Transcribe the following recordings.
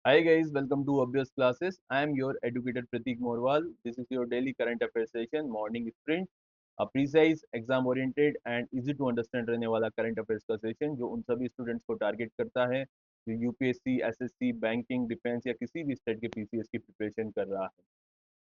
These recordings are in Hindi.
Hi guys, welcome to Obvious Classes. I am your educator Pratik Morwal. This is your daily current affairs session, morning sprint, a precise, exam oriented and easy to understand रहने वाला करंट अफेयर्स का सेशन जो उन सभी स्टूडेंट्स को टारगेट करता है जो यूपीएससी, एसएससी, बैंकिंग, डिफेंस या किसी भी स्टेट के पीसीएस की प्रिपरेशन कर रहा है।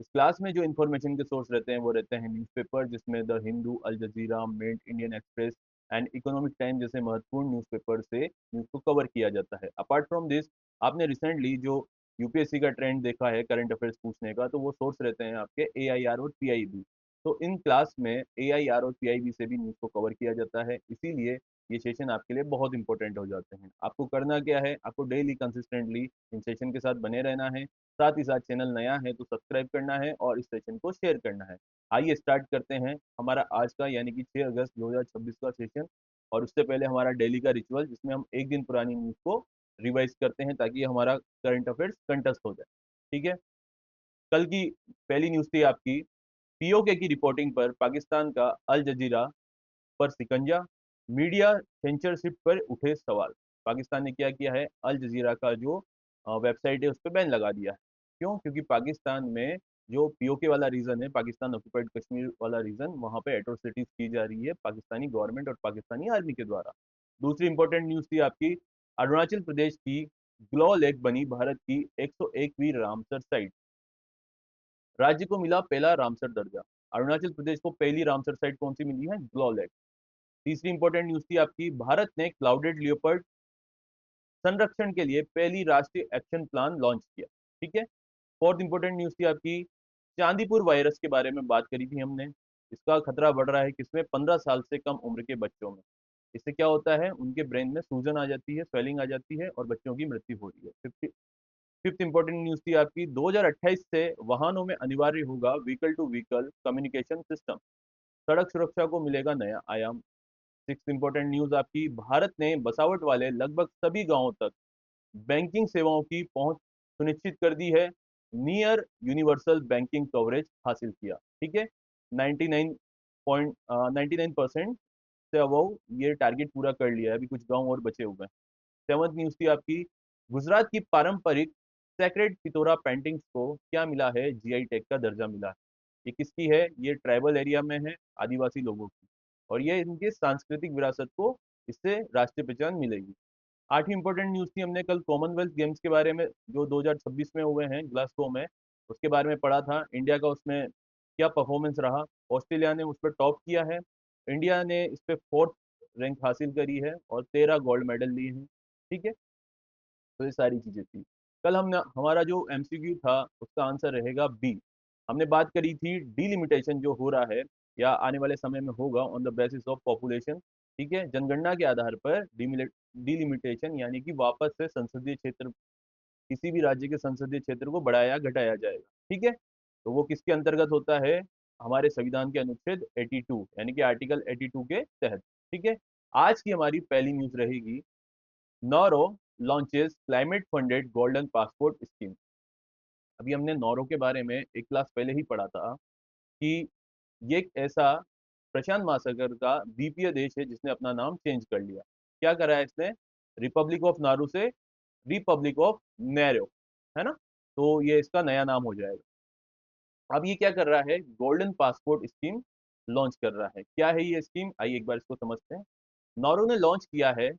इस क्लास में जो इन्फॉर्मेशन के सोर्स रहते हैं वो रहते हैं न्यूज़पेपर, जिसमें the Hindu, Al Jazeera, Mint, Indian Express and Economic Time जैसे महत्वपूर्ण न्यूज़पेपर से न्यूज़ को कवर किया जाता है। अपार्ट फ्रॉम दिस, आपने रिसेंटली जो यूपीएससी का ट्रेंड देखा है करंट अफेयर्स पूछने का, तो वो सोर्स रहते हैं आपके एआईआर और पीआईबी। तो इन क्लास में एआईआर और पीआईबी से भी न्यूज़ को कवर किया जाता है, इसीलिए ये सेशन आपके लिए बहुत इंपॉर्टेंट हो जाते हैं। आपको करना क्या है, आपको डेली कंसिस्टेंटली इन सेशन के साथ बने रहना है। साथ ही साथ चैनल नया है तो सब्सक्राइब करना है और इस सेशन को शेयर करना है। आइए स्टार्ट करते हैं हमारा आज का यानी कि 6 अगस्त 2026 का सेशन। और उससे पहले हमारा डेली का रिचुअल, जिसमें हम एक दिन पुरानी न्यूज़ को रिवाइज करते हैं ताकि हमारा करंट अफेयर्स कंटेस्ट हो जाए। ठीक है। कल की पहली न्यूज़ थी आपकी, पीओके की रिपोर्टिंग पर पाकिस्तान का अल जजीरा पर सिकंजा, मीडिया सेंसरशिप पर उठे सवाल। पाकिस्तान ने क्या किया है, अल जजीरा का जो वेबसाइट है उस पर बैन लगा दिया है। क्यों? क्योंकि पाकिस्तान में जो पीओके वाला रीजन है, पाकिस्तान ऑक्युपाइड कश्मीर वाला रीजन, वहां पे एट्रोसिटीज की जा रही है पाकिस्तानी गवर्नमेंट और पाकिस्तानी आर्मी के द्वारा। दूसरी इंपॉर्टेंट न्यूज थी आपकी, अरुणाचल प्रदेश की ग्लो लेक बनी भारत की 101वीं रामसर साइट। राज्य को मिला पहला रामसर दर्जा। अरुणाचल प्रदेश को पहली रामसर साइट कौन सी मिली है? Glow lake. तीसरी इंपॉर्टेंट न्यूज थी आपकी, भारत ने क्लाउडेड लियोपर्ड संरक्षण के लिए पहली राष्ट्रीय एक्शन प्लान लॉन्च किया। ठीक है। फोर्थ इंपॉर्टेंट न्यूज थी आपकी, चांदीपुर वायरस के बारे में बात करी थी हमने। इसका खतरा बढ़ रहा है किसमें? 15 साल से कम उम्र के बच्चों में। इससे क्या होता है, उनके ब्रेन में सूजन आ जाती है, स्वेलिंग आ जाती है और बच्चों की मृत्यु हो रही है। फिफ्थ इंपॉर्टेंट न्यूज थी आपकी, 2028 से वाहनों में अनिवार्य होगा vehicle to vehicle communication system. सड़क सुरक्षा को मिलेगा नया आयाम। सिक्स इंपॉर्टेंट न्यूज आपकी, भारत ने बसावट वाले लगभग सभी गांवों तक बैंकिंग सेवाओं की पहुंच सुनिश्चित कर दी है। नियर यूनिवर्सल बैंकिंग कवरेज हासिल किया। ठीक है। 99.99% से अबव ये टारगेट पूरा कर लिया है, अभी कुछ गांव और बचे हुए हैं। सेवंथ न्यूज थी आपकी, गुजरात की पारंपरिक सेक्रेड पितोरा पेंटिंग्स को क्या मिला है? जीआई टैग का दर्जा मिला है। ये किसकी है? ये ट्राइबल एरिया में है, आदिवासी लोगों की, और ये इनकी सांस्कृतिक विरासत को इससे राष्ट्रीय पहचान मिलेगी। आठवीं इंपॉर्टेंट न्यूज थी, हमने कल कॉमनवेल्थ गेम्स के बारे में जो 2026 में हुए हैं ग्लासगो में, उसके बारे में पढ़ा था। इंडिया का उसमें क्या परफॉर्मेंस रहा। ऑस्ट्रेलिया ने उस पर टॉप किया है, इंडिया ने इस पे फोर्थ रैंक हासिल करी है और 13 गोल्ड मेडल लिए हैं। ठीक है। तो ये सारी चीजें थी। कल हमने हमारा जो एमसीक्यू था उसका आंसर रहेगा बी। हमने बात करी थी डिलिमिटेशन जो हो रहा है या आने वाले समय में होगा on the basis of population. ठीक है। जनगणना के आधार पर डिलिमिटेशन यानी कि वापस से संसदीय क्षेत्र, किसी भी राज्य के संसदीय क्षेत्र को बढ़ाया घटाया जाएगा। ठीक है। तो वो किसके अंतर्गत होता है? हमारे संविधान के अनुच्छेद 82 यानी कि आर्टिकल 82 के तहत। ठीक है। आज की हमारी पहली न्यूज रहेगी, Nauru launches climate funded golden passport scheme. अभी हमने नौरो के बारे में एक क्लास पहले ही पढ़ा था कि ये एक ऐसा प्रशांत महासागर का द्वीपीय देश है जिसने अपना नाम चेंज कर लिया। क्या करा है इसने? रिपब्लिक ऑफ नारू से रिपब्लिक ऑफ नैरो, है ना? तो ये इसका नया नाम हो जाएगा। अब ये क्या कर रहा है? गोल्डन पासपोर्ट स्कीम लॉन्च कर रहा है। क्या है ये स्कीम? आइए एक बार इसको समझते हैं। नौरो ने लॉन्च किया है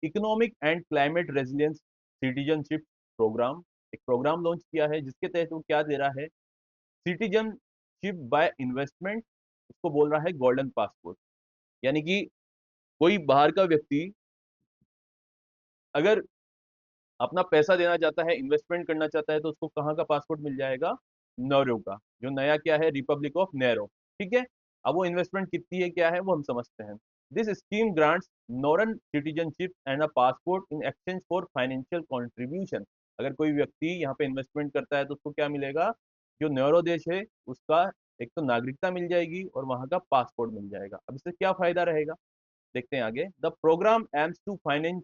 economic and climate resilience citizenship programme. एक प्रोग्राम लॉन्च किया है जिसके तहत वो क्या दे रहा है? Citizenship by investment. उसको बोल रहा है गोल्डन पासपोर्ट। यानी कि कोई बाहर का व्यक्ति अगर अपना पैसा देना चाहता है, इन्वेस्टमेंट करना चाहता है, तो उसको कहाँ का पासपोर्ट मिल जाएगा? नौरो का, जो नया क्या है? Republic of narrow. ठीक है। अब वो इन्वेस्टमेंट कितनी है, क्या है, वो हम समझते हैं। This scheme grants Nauruan citizenship and a passport in exchange for financial contribution. अगर कोई व्यक्ति यहाँ पे इन्वेस्टमेंट करता है तो उसको क्या मिलेगा? जो नौरो देश है उसका एक तो नागरिकता मिल जाएगी और वहां का पासपोर्ट मिल जाएगा। अब इससे क्या फायदा रहेगा, देखते हैं आगे। The programme aims to finance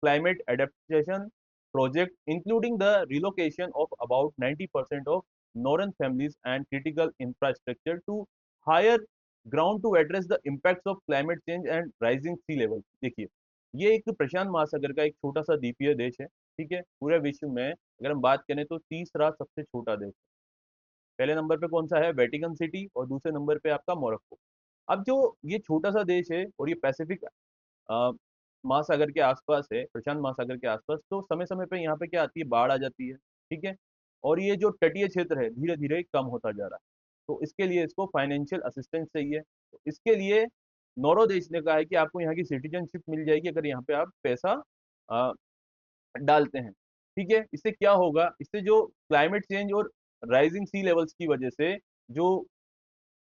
climate adaptation project, including the relocation of about 90% of Northern families and critical infrastructure to higher ground to address the impacts of climate change and rising sea level। देखिए, ये एक प्रशांत महासागर का एक छोटा सा द्वीपीय देश है। ठीक है, पूरे विश्व में अगर हम बात करें तो तीसरा सबसे छोटा देश है। पहले नंबर पे कौन सा है? वेटिकन सिटी, और दूसरे नंबर पे आपका मोरक्को। अब जो ये छोटा सा देश है और ये पैसिफिक अ, महासागर के आसपास है, प्रशांत महासागर के आसपास, तो समय समय पे यहाँ पे क्या आती है? बाढ़ आ जाती है। ठीक है, और ये जो तटीय क्षेत्र है धीरे धीरे कम होता जा रहा है, तो इसके लिए इसको फाइनेंशियल असिस्टेंस चाहिए। तो इसके लिए नॉरो देश ने कहा है कि आपको यहाँ की सिटीजनशिप मिल जाएगी अगर यहाँ पे आप पैसा अ, डालते हैं। ठीक है, इससे क्या होगा? इससे जो क्लाइमेट चेंज और राइजिंग सी लेवल्स की वजह से जो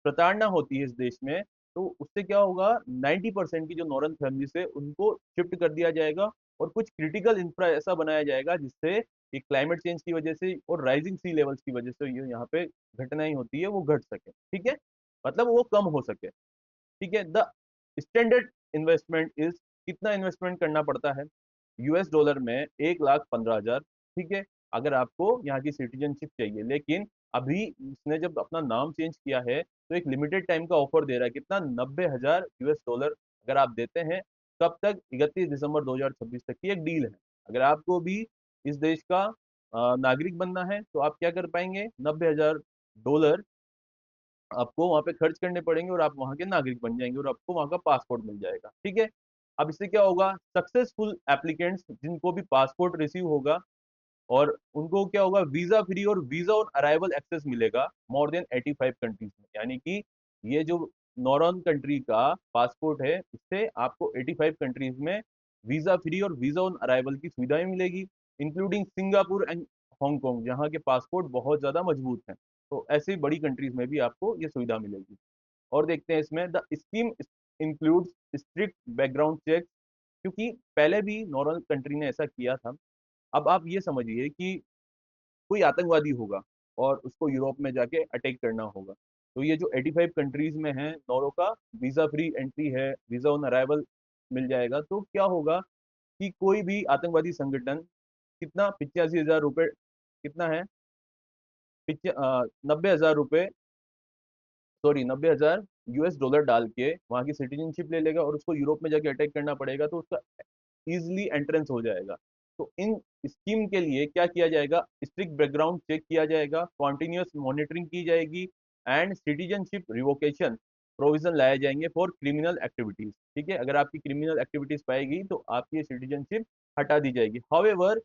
प्रताड़ना होती है इस देश में, तो उससे क्या होगा? 90% की जो नॉर्दर्न फैमिली से उनको शिफ्ट कर दिया जाएगा, और कुछ क्रिटिकल इंफ्रा ऐसा बनाया जाएगा जिससे ये क्लाइमेट चेंज की वजह से और राइजिंग सी लेवल्स की वजह से ये यहाँ पे घटनाएं होती है वो घट सके। ठीक है, मतलब वो कम हो सके। ठीक है, द स्टैंडर्ड इन्वेस्टमेंट इज, कितना इन्वेस्टमेंट करना पड़ता है यूएस डॉलर में? 1,15,000। ठीक है, अगर आपको यहाँ की सिटीजनशिप चाहिए, लेकिन अभी इसने जब अपना नाम चेंज किया है तो एक लिमिटेड टाइम का ऑफर दे रहा है, कितना? 90,000 यूएस डॉलर अगर आप देते हैं। कब तक? 31 दिसंबर 2026 तक की एक डील है। अगर आपको भी इस देश का नागरिक बनना है तो आप क्या कर पाएंगे? 90,000 डॉलर आपको वहां पे खर्च करने पड़ेंगे और आप वहां के नागरिक बन जाएंगे और आपको वहां का पासपोर्ट मिल जाएगा। ठीक है, अब इससे क्या होगा? सक्सेसफुल एप्लीकेंट्स जिनको भी पासपोर्ट रिसीव होगा, और उनको क्या होगा? वीजा फ्री और वीजा ऑन अराइवल एक्सेस मिलेगा मोर देन 85 कंट्रीज में। यानी कि ये जो नॉर्दर्न कंट्री का पासपोर्ट है, इससे आपको 85 कंट्रीज में वीजा फ्री और वीजा ऑन अराइवल की सुविधाएं मिलेगी, इंक्लूडिंग सिंगापुर एंड हांगकांग, जहाँ के पासपोर्ट बहुत ज्यादा मजबूत हैं। तो ऐसी बड़ी कंट्रीज में भी आपको ये सुविधा मिलेगी। और देखते हैं इसमें, the scheme includes strict background check, क्योंकि पहले भी नॉर्दर्न कंट्री ने ऐसा किया था। अब आप ये समझिए कि कोई आतंकवादी होगा और उसको यूरोप में जाके अटैक करना होगा, तो ये जो 85 कंट्रीज में है नॉरो का वीजा फ्री एंट्री है, वीजा ऑन अराइवल मिल जाएगा, तो क्या होगा कि कोई भी आतंकवादी संगठन कितना? 85,000 रुपये, कितना है? 90,000 रुपये, सॉरी 90,000 यूएस डॉलर डाल के वहां की सिटीजनशिप ले लेगा, और उसको यूरोप में जाके अटैक करना पड़ेगा तो उसका इजिली एंट्रेंस हो जाएगा। तो इन स्कीम के लिए क्या किया जाएगा? स्ट्रिक्ट बैकग्राउंड चेक किया जाएगा, कॉन्टिन्यूस मॉनिटरिंग की जाएगी, एंड सिटीजनशिप रिवोकेशन प्रोविजन लाए जाएंगे फॉर क्रिमिनल एक्टिविटीज। ठीक है, अगर आपकी क्रिमिनल एक्टिविटीज पाएगी तो आपकी सिटीजनशिप हटा दी जाएगी। However,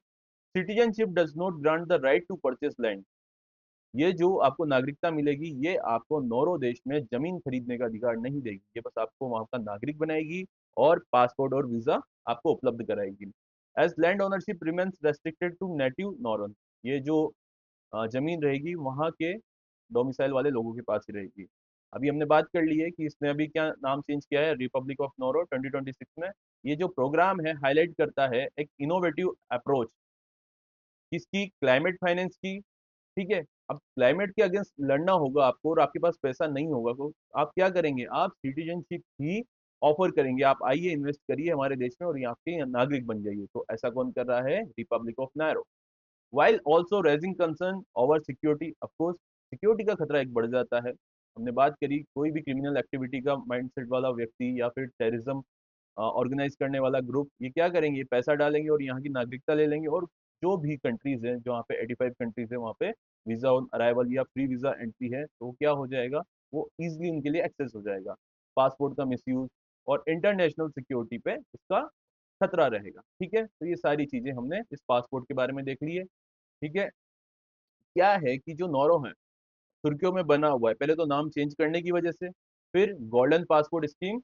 citizenship does not grant the right to purchase land. ये जो आपको नागरिकता मिलेगी, ये आपको नॉरो देश में जमीन खरीदने का अधिकार नहीं देगी, ये बस आपको वहां का नागरिक बनाएगी और पासपोर्ट और वीजा आपको उपलब्ध कराएगी। As land ownership remains restricted to native Nauruan, ये जो जमीन रहेगी वहां के डोमिसाइल वाले लोगों के पास ही रहेगी। अभी हमने बात कर ली है कि इसने अभी क्या नाम चेंज किया है, रिपब्लिक ऑफ नॉरो 2026 में। ये जो प्रोग्राम है हाईलाइट करता है एक इनोवेटिव अप्रोच किसकी? क्लाइमेट फाइनेंस की। ठीक है, अब क्लाइमेट के अगेंस्ट लड़ना होगा आपको और आपके पास पैसा नहीं होगा, तो आप क्या करेंगे? आप सिटीजनशिप ही ऑफर करेंगे, आप आइए इन्वेस्ट करिए हमारे देश में और यहाँ के नागरिक बन जाइए। तो ऐसा कौन कर रहा है? Republic of Nauru. While also raising concern over security, of course security का खतरा एक बढ़ जाता है। हमने बात करी कोई भी क्रिमिनल एक्टिविटी का माइंडसेट वाला व्यक्ति या फिर टेररिज्म ऑर्गेनाइज करने वाला ग्रुप, ये क्या करेंगे? पैसा डालेंगे और यहाँ की नागरिकता ले लेंगे, और जो भी कंट्रीज हैं जहाँ पे 85 कंट्रीज है वहाँ पे वीजा ऑन अराइवल या फ्री वीजा एंट्री है, तो क्या हो जाएगा? वो इजिली उनके लिए एक्सेस हो जाएगा। पासपोर्ट का मिसयूज और इंटरनेशनल सिक्योरिटी पे उसका खतरा रहेगा। ठीक है, तो ये सारी चीजें हमने इस पासपोर्ट के बारे में देख ली है। ठीक है, क्या है कि जो नौरो है तुर्कियों में बना हुआ है, पहले तो नाम चेंज करने की वजह से, फिर गोल्डन पासपोर्ट स्कीम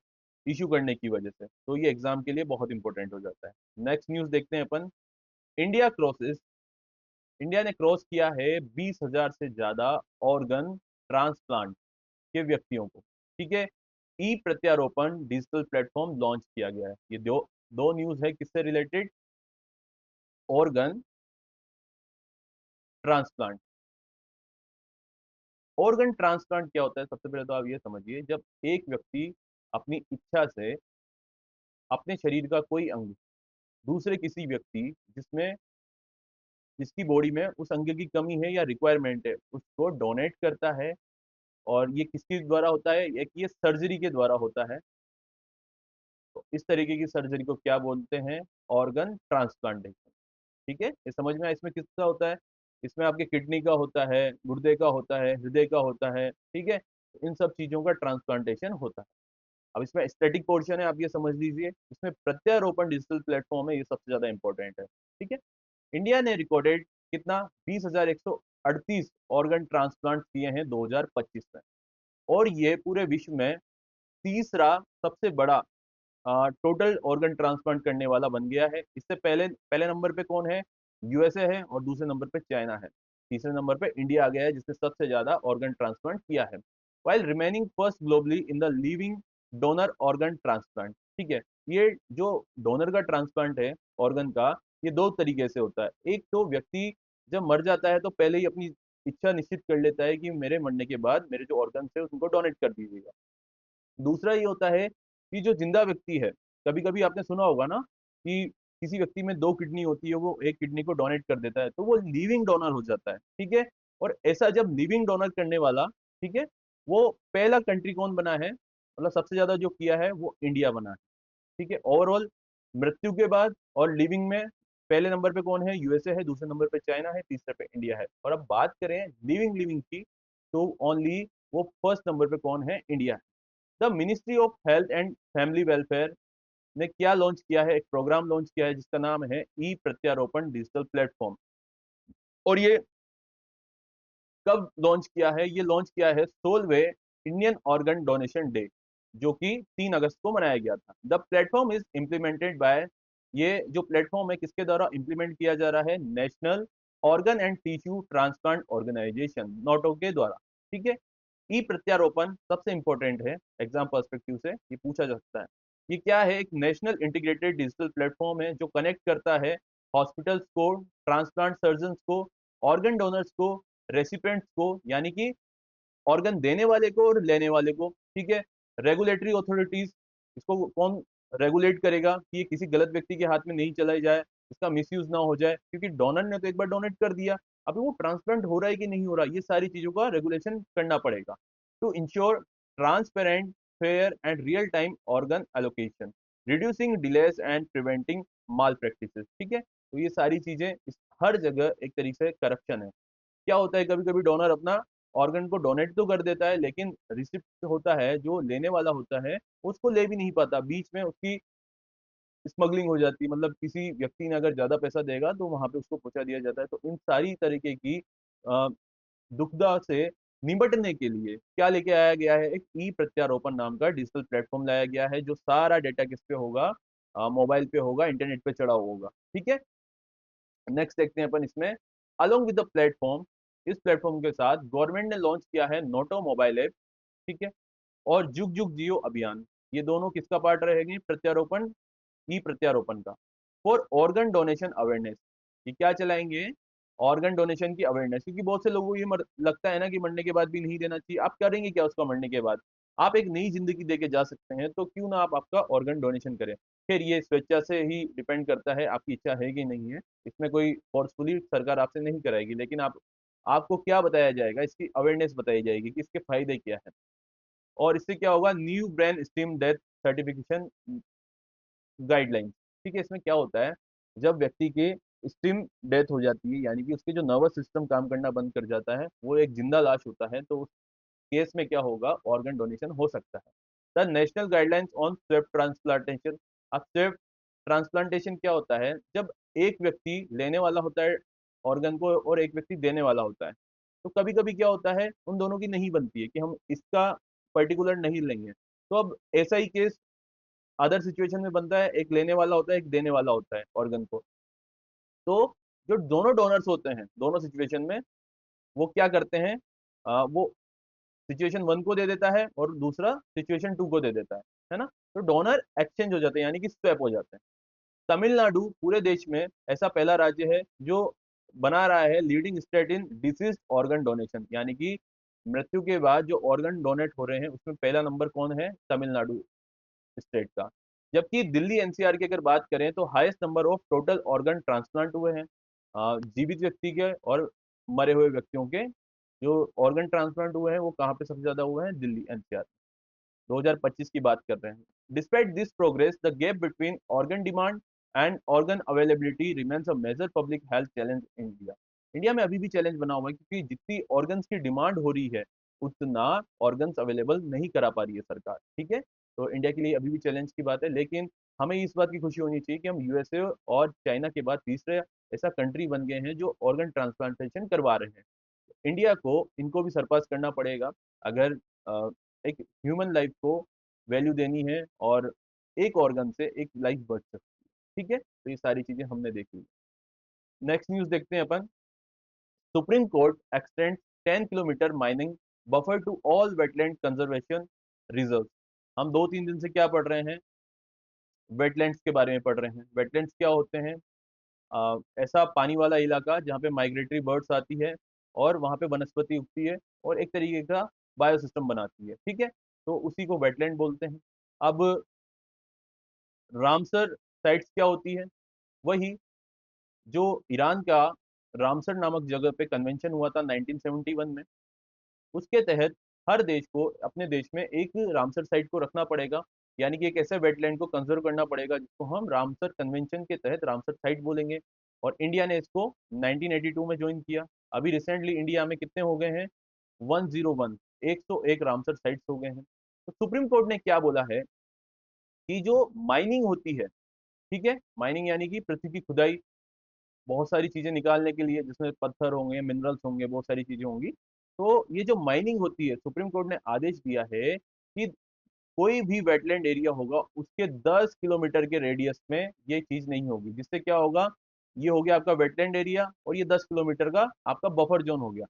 इशू करने की वजह से, तो ये एग्जाम के लिए बहुत इंपॉर्टेंट हो जाता है। नेक्स्ट न्यूज देखते हैं अपन। इंडिया क्रॉसेस, इंडिया ने क्रॉस किया है 20,000 से ज्यादा ऑर्गन ट्रांसप्लांट के व्यक्तियों को। ठीक है, ई प्रत्यारोपण डिजिटल प्लेटफॉर्म लॉन्च किया गया है। ये दो दो न्यूज है किससे related? Organ transplant. Organ transplant क्या होता है? सबसे पहले तो आप ये समझिए, जब एक व्यक्ति अपनी इच्छा से अपने शरीर का कोई अंग दूसरे किसी व्यक्ति जिसमें जिसकी बॉडी में उस अंग की कमी है या रिक्वायरमेंट है उसको डोनेट करता है, और ये किसके द्वारा होता है? एक ये सर्जरी के द्वारा होता है। तो इस तरीके की सर्जरी को क्या बोलते हैं? Organ transplantation. ठीक है, ये समझ में आया इसमें किसका होता है? इसमें आपके किडनी का होता है, गुर्दे का होता है, हृदय का होता है, ठीक है, इन सब चीजों का ट्रांसप्लांटेशन होता है। अब इसमें स्टैटिक पोर्शन है, आप ये समझ लीजिए, इसमें प्रत्यारोपण डिजिटल प्लेटफॉर्म है, ये सबसे ज्यादा इंपॉर्टेंट है। ठीक है, इंडिया ने रिकॉर्डेड कितना 20,138 ऑर्गन ट्रांसप्लांट किए हैं 2025 में, और ये पूरे विश्व में तीसरा सबसे बड़ा टोटल ऑर्गन ट्रांसप्लांट करने वाला बन गया है। इससे पहले पहले नंबर पे कौन है? यूएसए है, और दूसरे नंबर पे चाइना है। तीसरे नंबर पे इंडिया आ गया है जिसने सबसे ज्यादा ऑर्गन ट्रांसप्लांट किया है, while remaining first globally in the living donor organ transplant. ठीक है, ये जो डोनर का ट्रांसप्लांट है ऑर्गन का, ये दो तरीके से होता है। एक तो व्यक्ति जब मर जाता है तो पहले ही अपनी इच्छा निश्चित कर लेता है कि मेरे मरने के बाद मेरे जो ऑर्गन है उनको डोनेट कर दीजिएगा। दूसरा ये होता है कि जो जिंदा व्यक्ति है, कभी कभी आपने सुना होगा ना कि किसी व्यक्ति में दो किडनी होती है, वो एक किडनी को डोनेट कर देता है, तो वो लिविंग डोनर हो जाता है। ठीक है, और ऐसा जब लिविंग डोनर करने वाला, ठीक है, वो पहला कंट्री कौन बना है, मतलब सबसे ज्यादा जो किया है वो इंडिया बना है। ठीक है, ओवरऑल मृत्यु के बाद और लिविंग में पहले नंबर पे कौन है? यूएसए है, दूसरे नंबर पे चाइना है, तीसरे पे इंडिया है। और अब बात करें लिविंग लिविंग की, तो ओनली वो फर्स्ट नंबर पे कौन है? इंडिया है। The ministry of health and family welfare ने क्या लॉन्च किया है? एक प्रोग्राम लॉन्च किया है जिसका नाम है ई प्रत्यारोपण डिजिटल प्लेटफॉर्म। और ये कब लॉन्च किया है? ये लॉन्च किया है 16वें इंडियन ऑर्गन डोनेशन डे, जो कि 3 अगस्त को मनाया गया था। The platform is implemented by, ये जो प्लेटफॉर्म है किसके द्वारा इंप्लीमेंट किया जा रहा है? National organ and tissue transplant organisation, NOTTO के द्वारा। ठीक है, ई प्रत्यारोपण सबसे इंपॉर्टेंट है, एग्जाम पर्सपेक्टिव से ये पूछा जा सकता है। ये क्या है? एक नेशनल इंटीग्रेटेड डिजिटल प्लेटफॉर्म है जो कनेक्ट करता है हॉस्पिटल्स को, ट्रांसप्लांट सर्जन को, ऑर्गन डोनर्स को, रेसिपेंट्स को, यानी कि ऑर्गन देने वाले को और लेने वाले को। ठीक है, रेगुलेटरी अथॉरिटीज, इसको कौन रेगुलेट करेगा कि ये किसी गलत व्यक्ति के हाथ में नहीं चला जाए, इसका मिसयूज ना हो जाए, क्योंकि डोनर ने तो एक बार डोनेट कर दिया, अभी वो ट्रांसप्लांट हो रहा है कि नहीं हो रहा, ये सारी चीजों का रेगुलेशन करना पड़ेगा to ensure transparent, fair and real time organ allocation, reducing delays and preventing malpractices. ठीक है, तो ये सारी चीजें हर जगह एक तरीके से करप्शन है। क्या होता है, कभी कभी डोनर अपना ऑर्गन को डोनेट तो कर देता है, लेकिन रिसिप्ट होता है जो लेने वाला होता है उसको ले भी नहीं पाता, बीच में उसकी स्मगलिंग हो जाती है। मतलब किसी व्यक्ति ने अगर ज्यादा पैसा देगा तो वहां पे उसको पहुंचा दिया जाता है। तो इन सारी तरीके की अ, दुविधा से निपटने के लिए क्या लेके आया गया है? एक ई प्रत्यारोपण नाम का डिजिटल प्लेटफॉर्म लाया गया है, जो सारा डेटा किस पे होगा? मोबाइल पे होगा, इंटरनेट पे चढ़ा हुआ होगा। ठीक है, नेक्स्ट देखते हैं अपन इसमें, अलोंग विद द प्लेटफॉर्म, इस प्लेटफॉर्म के साथ गवर्नमेंट ने लॉन्च किया है नोटो मोबाइल ऐप। ठीक है, और जुग जुग जियो अभियान, ये दोनों किसका पार्ट रहेंगे? प्रत्यारोपण, ई प्रत्यारोपण का। फॉर ऑर्गन डोनेशन अवेयरनेस, ये क्या चलाएंगे? ऑर्गन डोनेशन की अवेयरनेस, क्योंकि बहुत से लोगों को ये लगता है ना कि मरने के बाद भी नहीं देना चाहिए। आप करेंगे क्या उसका मरने के बाद? आप एक नई जिंदगी देके जा सकते हैं, तो क्यों ना आप आपका ऑर्गन डोनेशन करें। फिर ये स्वेच्छा से ही डिपेंड करता है, आपकी इच्छा है कि नहीं है। इसमें कोई फोर्सफुली सरकार आपसे नहीं कराएगी, लेकिन आपको क्या बताया जाएगा? इसकी अवेयरनेस बताई जाएगी कि इसके फायदे क्या है। और इससे क्या होगा? New brain steam death certification guidelines. ठीक है, इसमें क्या होता है, जब व्यक्ति की स्टीम डेथ हो जाती है, यानी कि उसके जो नर्वस सिस्टम काम करना बंद कर जाता है, वो एक जिंदा लाश होता है, तो उस केस में क्या होगा? ऑर्गन डोनेशन हो सकता है। The national guidelines on Swift transplantation. अब स्विफ्ट ट्रांसप्लांटेशन क्या होता है? जब एक व्यक्ति लेने वाला होता है ऑर्गन को और एक व्यक्ति देने वाला होता है, तो कभी कभी क्या होता है, उन दोनों की नहीं बनती है कि हम इसका पर्टिकुलर नहीं लेंगे। तो अब ऐसा ही केस अदर सिचुएशन में बनता है, एक लेने वाला होता है, एक देने वाला होता है ऑर्गन को। तो जो दोनों डोनर्स होते हैं दोनों सिचुएशन में, वो क्या करते हैं? वो सिचुएशन वन को दे देता है और दूसरा सिचुएशन टू को दे देता है ना? तो डोनर एक्सचेंज हो जाते हैं, यानी कि स्वैप हो जाते हैं। तमिलनाडु पूरे देश में ऐसा पहला राज्य है जो बना रहा है leading state in disease organ donation, यानी कि मृत्यु के बाद जो ऑर्गन डोनेट हो रहे हैं उसमें पहला नंबर कौन है? तमिलनाडु स्टेट का। जबकि दिल्ली एनसीआर की अगर बात करें तो highest number of total organ transplant हुए हैं, जीवित व्यक्ति के और मरे हुए व्यक्तियों के जो ऑर्गन ट्रांसप्लांट हुए हैं वो कहाँ पे सबसे ज्यादा हुए हैं? दिल्ली एनसीआर। 2025 की बात कर रहे हैं। Despite this progress the gap between organ demand and organ availability remains a major public health challenge in India. India में अभी भी चैलेंज बना हुआ है, क्योंकि जितनी ऑर्गन्स की डिमांड हो रही है उतना ऑर्गन्स अवेलेबल नहीं करा पा रही है सरकार। ठीक है, तो इंडिया के लिए अभी भी चैलेंज की बात है, लेकिन हमें इस बात की खुशी होनी चाहिए कि हम यूएसए और चाइना के बाद तीसरे ऐसा कंट्री बन गए हैं जो ऑर्गन ट्रांसप्लांटेशन करवा रहे हैं। इंडिया को इनको भी सरपास करना पड़ेगा अगर एक ह्यूमन लाइफ को वैल्यू देनी है, और एक ऑर्गन से एक लाइफ बच सकती है। ठीक है, तो ये सारी चीजें हमने देख ली। नेक्स्ट न्यूज देखते हैं अपन। Supreme Court extend 10 kilometre mining buffer to all wetland conservation reserve. हम 2-3 दिन से क्या पढ़ रहे हैं? वेटलैंड्स के बारे में पढ़ रहे हैं। वेटलैंड्स क्या होते हैं? ऐसा पानी वाला इलाका जहाँ पे माइग्रेटरी बर्ड्स आती है और वहाँ पे वनस्पति उगती है और एक तरीके का बायोसिस्टम बनाती है। ठीक है, तो उसी को वेटलैंड बोलते हैं। अब रामसर साइट्स क्या होती है? वही जो ईरान का रामसर नामक जगह पे कन्वेंशन हुआ था 1971 में, उसके तहत हर देश को अपने देश में एक रामसर साइट को रखना पड़ेगा, यानी कि एक ऐसे वेटलैंड को कंजर्व करना पड़ेगा जिसको हम रामसर कन्वेंशन के तहत रामसर साइट बोलेंगे। और इंडिया ने इसको 1982 में ज्वाइन किया। अभी रिसेंटली इंडिया में कितने हो गए हैं? 101, 101 रामसर साइट्स हो गए हैं। तो सुप्रीम कोर्ट ने क्या बोला है कि जो माइनिंग होती है, ठीक है, माइनिंग यानी कि पृथ्वी की खुदाई, बहुत सारी चीजें निकालने के लिए, जिसमें पत्थर होंगे, मिनरल्स होंगे, बहुत सारी चीजें होंगी। तो ये जो माइनिंग होती है, सुप्रीम कोर्ट ने आदेश दिया है कि कोई भी वेटलैंड एरिया होगा उसके 10 किलोमीटर के रेडियस में ये चीज नहीं होगी। जिससे क्या होगा? ये हो गया आपका वेटलैंड एरिया, और ये 10 किलोमीटर का आपका बफर जोन हो गया।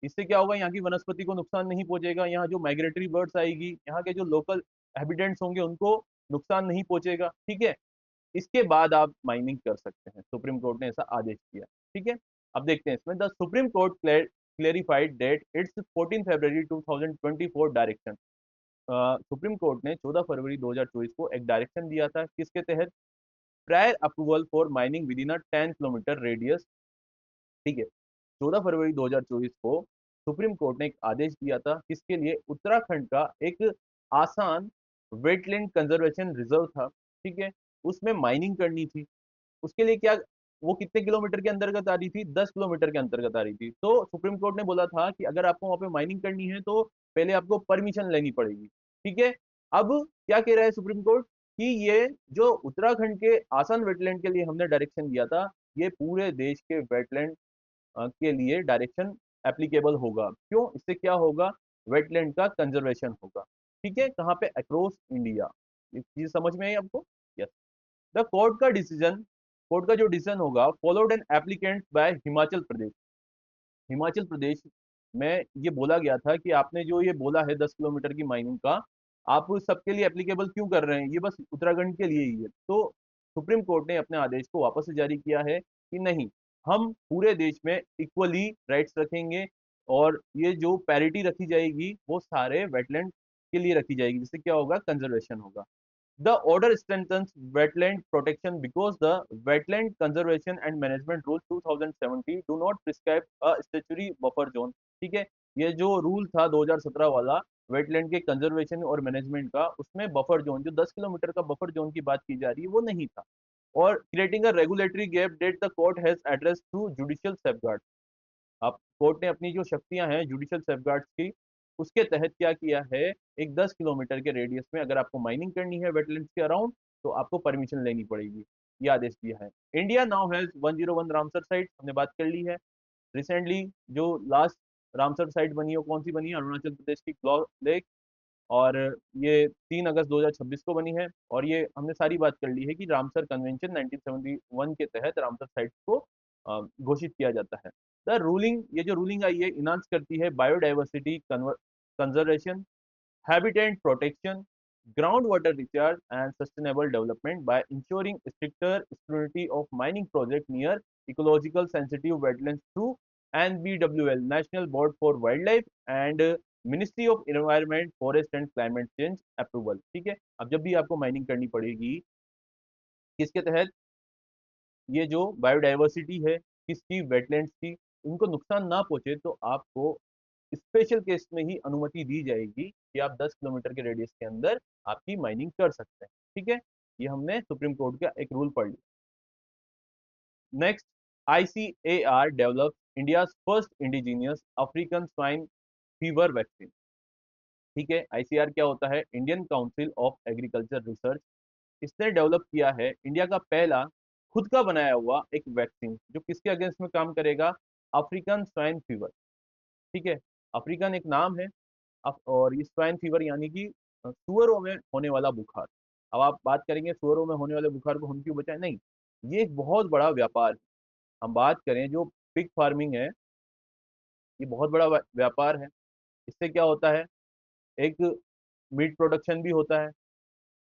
इससे क्या होगा? यहाँ की वनस्पति को नुकसान नहीं पहुंचेगा, यहाँ जो माइग्रेटरी बर्ड्स आएगी, यहाँ के जो लोकल हैबिटेंट्स होंगे उनको नुकसान नहीं पहुंचेगा। ठीक है, इसके बाद आप माइनिंग कर सकते हैं। सुप्रीम कोर्ट ने ऐसा आदेश दिया। ठीक है, अब देखते हैं इसमें। The Supreme Court clarified that its 14 February 2024 direction. Supreme Court ने 14 फरवरी 2024 को एक डायरेक्शन दिया था, किसके तहत? Prior approval for mining with in a 10 kilometre radius. ठीक है, 14 फरवरी 2024 को सुप्रीम कोर्ट ने एक आदेश दिया था, किसके लिए? उत्तराखंड का एक आसान वेटलैंड कंजर्वेशन रिजर्व था। ठीक है, उसमें माइनिंग करनी थी। उसके लिए क्या, वो कितने किलोमीटर के अंतर्गत आ रही थी? 10 किलोमीटर के अंतर्गत आ रही थी। तो सुप्रीम कोर्ट ने बोला था कि अगर आपको वहां पे माइनिंग करनी है तो पहले आपको परमिशन लेनी पड़ेगी। ठीक है, अब क्या कह रहा है सुप्रीम कोर्ट कि ये जो उत्तराखंड के आसान वेटलैंड के लिए हमने डायरेक्शन दिया था, ये पूरे देश के वेटलैंड के लिए डायरेक्शन एप्लीकेबल होगा। क्यों? इससे क्या होगा? वेटलैंड का कंजर्वेशन होगा। ठीक है, कहाँ पे? Across India. ये चीज समझ में आई आपको? यस। द कोर्ट का डिसीजन, कोर्ट का जो डिसीजन होगा, followed an applicant by Himachal Pradesh. Himachal Pradesh में ये बोला गया था कि आपने जो ये बोला है 10 किलोमीटर की माइनिंग का, आप सबके लिए एप्लीकेबल क्यों कर रहे हैं? ये बस उत्तराखंड के लिए ही है। तो सुप्रीम कोर्ट ने अपने आदेश को वापस से जारी किया है कि नहीं, हम पूरे देश में इक्वली राइट्स रखेंगे, और ये जो पैरिटी रखी जाएगी वो सारे वेटलैंड के लिए रखी जाएगी, जिससे क्या होगा? कंजर्वेशन होगा। The order strengthens wetland protection because the Wetland Conservation and Management Rule 2070 do not prescribe a statutory buffer zone। ठीक है, ये जो रूल था 2017 वाला वेटलैंड के कंजर्वेशन और मैनेजमेंट का, उसमें बफर जोन, जो 10 किलोमीटर का बफर जोन की बात की जा रही है, वो नहीं था। और creating a regulatory gap that the court has addressed through judicial safeguard. अब कोर्ट ने अपनी जो शक्तियां हैं जुडिशियल सेफगार्ड्स की, उसके तहत क्या किया है? एक 10 किलोमीटर के रेडियस में अगर आपको माइनिंग करनी है वेटलैंड्स के अराउंड, तो आपको परमिशन लेनी पड़ेगी। ये आदेश दिया है। India now has 101 Ramsar site, हमने बात कर ली है। रिसेंटली जो लास्ट रामसर साइट बनी है वो कौन सी बनी है? अरुणाचल प्रदेश की क्लॉ लेक। और ये 3 अगस्त 2026 को बनी है। और ये हमने सारी बात कर ली है कि रामसर कन्वेंशन 1971 के तहत रामसर साइट्स को घोषित किया जाता है। द रूलिंग, ये जो रूलिंग आई है, इनांस करती है biodiversity conservation, habitat protection, groundwater recharge, and sustainable development by ensuring stricter scrutiny of mining projects near ecological sensitive wetlands through NBWL, National Board for Wildlife, and ministry of environment, forest and climate change approval. ठीक है, अब जब भी आपको माइनिंग करनी पड़ेगी, किसके तहत? ये जो बायोडाइवर्सिटी है किसकी? वेटलैंड्स की, उनको नुकसान ना पहुंचे, तो आपको स्पेशल केस में ही अनुमति दी जाएगी कि आप 10 किलोमीटर के रेडियस के अंदर आपकी माइनिंग कर सकते हैं। ठीक है, ये हमने सुप्रीम कोर्ट का एक रूल पढ़ लिया। Next, ICAR develop India first indigenous African swine fever vaccine. ठीक है, ICAR क्या होता है? Indian council of agriculture research. इसने डेवलप किया है इंडिया का पहला खुद का बनाया हुआ एक वैक्सीन, जो किसके अगेंस्ट में काम करेगा? African swine fever. ठीक है, अफ्रीकन एक नाम है। और ये स्वाइन फीवर यानी कि सुअरों में होने वाला बुखार। अब आप बात करेंगे सुअरों में होने वाले बुखार को हम क्यों बचाएं? नहीं, ये एक बहुत बड़ा व्यापार है। हम बात करें जो पिग फार्मिंग है, ये बहुत बड़ा व्यापार है। इससे क्या होता है? एक मीट प्रोडक्शन भी होता है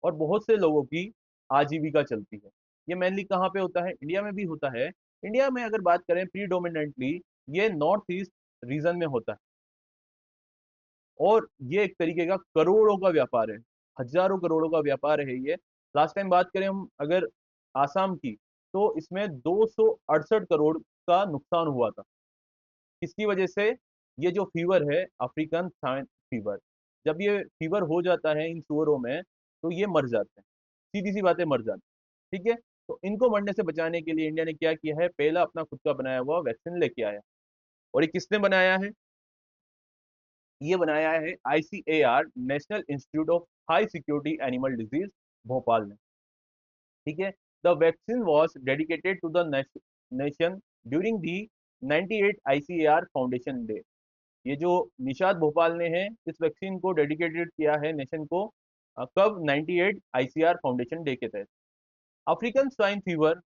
और बहुत से लोगों की आजीविका चलती है। ये मेनली कहाँ पे होता है? इंडिया में भी होता है। इंडिया में अगर बात करें प्रीडोमिनेंटली, ये नॉर्थ ईस्ट रीजन में होता है। और ये एक तरीके का करोड़ों का व्यापार है, हजारों करोड़ों का व्यापार है ये। लास्ट टाइम बात करें हम अगर आसाम की, तो इसमें 268 करोड़ का नुकसान हुआ था। किसकी वजह से? ये जो फीवर है अफ्रीकन स्वाइन फीवर, जब ये फीवर हो जाता है इन सुअरों में, तो ये मर जाते हैं। सीधी सी बातें, मर जाते हैं। ठीक है, तो इनको मरने से बचाने के लिए इंडिया ने क्या किया है? पहला अपना खुद का बनाया हुआ वैक्सीन लेके आया। और ये किसने बनाया है? ये बनाया है ICAR, National Institute of High Security Animal Disease, Bhopal ने। ठीक है, the vaccine was dedicated to the nation during the 98 ICAR foundation day. ये जो निषाद भोपाल ने है इस वैक्सीन को डेडिकेटेड किया है नेशन को, कब? 98 ICAR फाउंडेशन डे के तहत। अफ्रीकन स्वाइन फीवर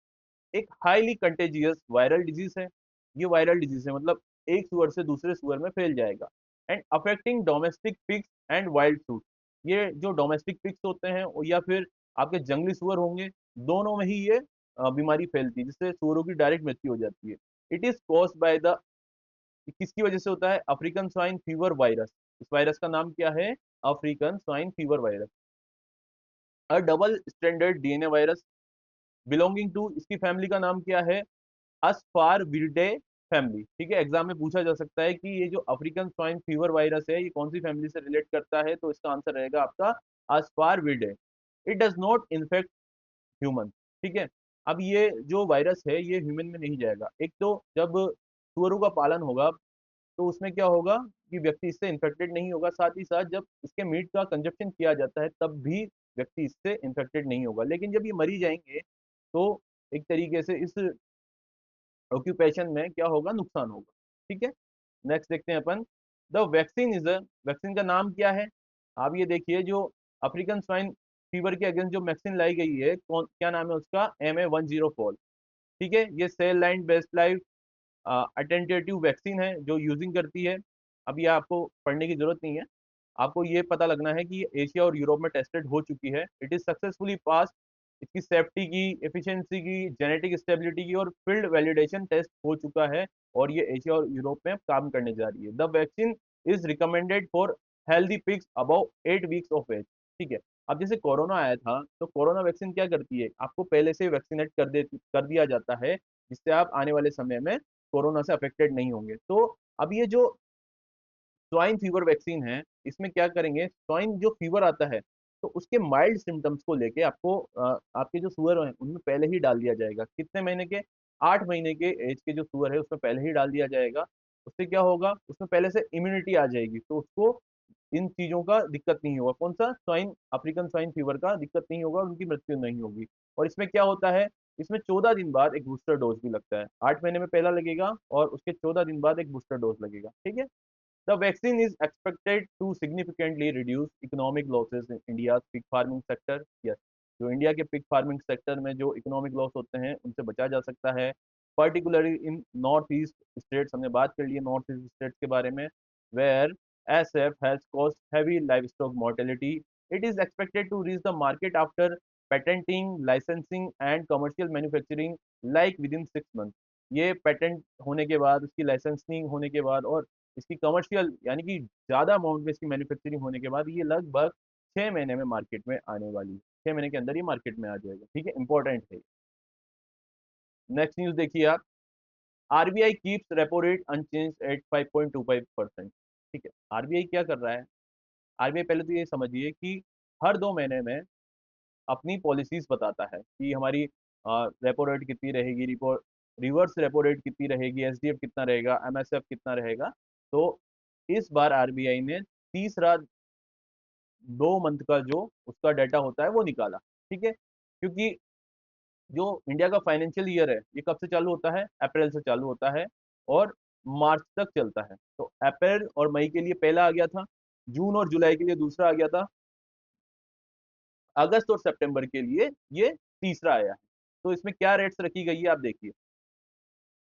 एक हाईली कंटेजियस वायरल डिजीज है। ये वायरल डिजीज है, मतलब एक सुअर से दूसरे सुअर में फैल जाएगा। And affecting domestic pigs and wild fruit. ये जो डोमेस्टिक पिग्स होते हैं या फिर आपके जंगली सुअर होंगे, दोनों में ही ये बीमारी फैलती है, जिससे सुअरों की डायरेक्ट मृत्यु हो जाती है। It is caused by the, किसकी वजह से होता है? African swine fever virus. इस वायरस का नाम क्या है? African swine fever virus. A double standard DNA virus belonging to, इसकी फैमिली का नाम क्या है? Asfarviridae family. ठीक है, एग्जाम में पूछा जा सकता है कि ये जो अफ्रीकन स्वाइन फीवर वायरस है, ये कौन सी फैमिली से रिलेट करता है? तो इसका आंसर रहेगा आपका अस्पारविल्डे। It does not infect human. ठीक है, अब ये जो वायरस है ये ह्यूमन में नहीं जाएगा। एक तो जब सुअरों का पालन होगा, तो उसमें क्या होगा कि व्यक्ति इससे इन्फेक्टेड नहीं होगा। साथ ही साथ जब इसके मीट का कंजप्शन किया जाता है, तब भी व्यक्ति इससे इन्फेक्टेड नहीं होगा। लेकिन जब ये मरी जाएंगे, तो एक तरीके से इस ऑक्यूपेशन में क्या होगा? नुकसान होगा। ठीक है, नेक्स्ट देखते हैं अपन। द वैक्सीन इज, वैक्सीन का नाम क्या है? आप ये देखिए, जो अफ्रीकन स्वाइन फीवर के अगेंस्ट जो वैक्सीन लाई गई है, कौन, क्या नाम है उसका? MA104। ठीक है, ये cell line based live attenuated vaccine है जो यूजिंग करती है। अब ये आपको पढ़ने की जरूरत नहीं है, आपको ये पता लगना है कि ये एशिया और यूरोप में टेस्टेड हो चुकी है। It is successfully pass. इसकी सेफ्टी की, एफिशिएंसी की, जेनेटिक स्टेबिलिटी की और फील्ड वैलिडेशन टेस्ट हो चुका है। और ये एशिया और यूरोप में काम करने जा रही है। The vaccine is recommended for healthy pigs above 8 weeks of age. ठीक है, अब जैसे कोरोना आया था, तो कोरोना वैक्सीन क्या करती है? आपको पहले से वैक्सीनेट कर दिया जाता है, जिससे आप आने वाले समय में कोरोना से अफेक्टेड नहीं होंगे। तो अब ये जो स्वाइन फीवर वैक्सीन है, इसमें क्या करेंगे? स्वाइन जो फीवर आता है, तो उसके माइल्ड सिम्टम्स को लेके आपको आपके जो सुअर हैं उनमें पहले ही डाल दिया जाएगा। कितने महीने के? 8 महीने के एज के जो सुअर है उसमें पहले ही डाल दिया जाएगा। उससे क्या होगा? उसमें पहले से इम्यूनिटी आ जाएगी, तो उसको इन चीजों का दिक्कत नहीं होगा। कौन सा? स्वाइन, अफ्रीकन स्वाइन फीवर का दिक्कत नहीं होगा, उनकी मृत्यु नहीं होगी। और इसमें क्या होता है? इसमें 14 दिन बाद एक बूस्टर डोज भी लगता है। 8 महीने में पहला लगेगा और उसके 14 दिन बाद एक बूस्टर डोज लगेगा। ठीक है, the vaccine is expected to significantly reduce economic losses in India's pig farming sector. Yes, जो इंडिया के पिग फार्मिंग सेक्टर में जो इकोनॉमिक लॉस होते हैं उनसे बचा जा सकता है। Particularly in north east states, हमने बात कर ली है नॉर्थ ईस्ट स्टेट्स के बारे में, where SF has caused heavy livestock mortality. It is expected to reach the market after patenting, licensing and commercial manufacturing like within 6 months. ये पेटेंट होने के बाद, उसकी लाइसेंसिंग होने के बाद और इसकी कमर्शियल यानी कि ज्यादा अमाउंट में इसकी मैन्युफैक्चरिंग होने के बाद, ये लगभग 6 महीने में मार्केट में आने वाली है। 6 महीने के अंदर ये मार्केट में आ जाएगा। ठीक है, इंपॉर्टेंट है। नेक्स्ट न्यूज देखिए आप। RBI keeps repo rate unchanged at 5.25%। ठीक है, RBI क्या कर रहा है? RBI, पहले तो ये समझिए कि हर 2 महीने में अपनी पॉलिसीज बताता है कि हमारी रेपो रेट कितनी रहेगी, रिवर्स रेपो रेट कितनी रहेगी, एसडीएफ कितना रहेगा, एमएसएफ कितना रहेगा। तो इस बार आरबीआई ने तीसरा 2 मंथ का जो उसका डाटा होता है वो निकाला। ठीक है, क्योंकि जो इंडिया का फाइनेंशियल ईयर है ये कब से चालू होता है, अप्रैल से चालू होता है और मार्च तक चलता है। तो अप्रैल और मई के लिए पहला आ गया था, जून और जुलाई के लिए दूसरा आ गया था, अगस्त और सितंबर के लिए ये तीसरा आया है। तो इसमें क्या रेट्स रखी गई है आप देखिए।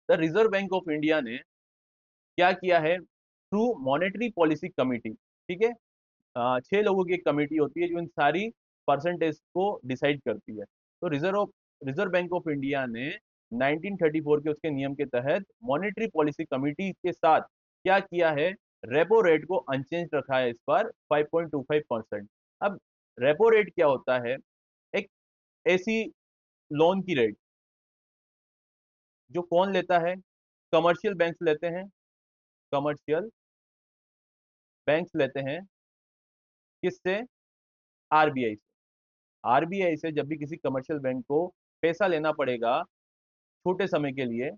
The reserve bank of India ने क्या किया है, थ्रू मॉनेटरी पॉलिसी कमिटी, ठीक है, 6 लोगों की एक कमेटी होती है जो इन सारी परसेंटेज को डिसाइड करती है। तो रिजर्व बैंक ऑफ इंडिया ने 1934 के उसके नियम के तहत मॉनेटरी पॉलिसी कमेटी के साथ क्या किया है, रेपो रेट को अनचेंज रखा है इस बार 5.25%। अब रेपो रेट क्या होता है, एक ऐसी लोन की रेट जो कौन लेता है, कमर्शियल बैंक्स लेते हैं, कमर्शियल बैंक्स लेते हैं, किससे, आरबीआई से। आरबीआई से जब भी किसी कमर्शियल बैंक को पैसा लेना पड़ेगा छोटे समय के लिए,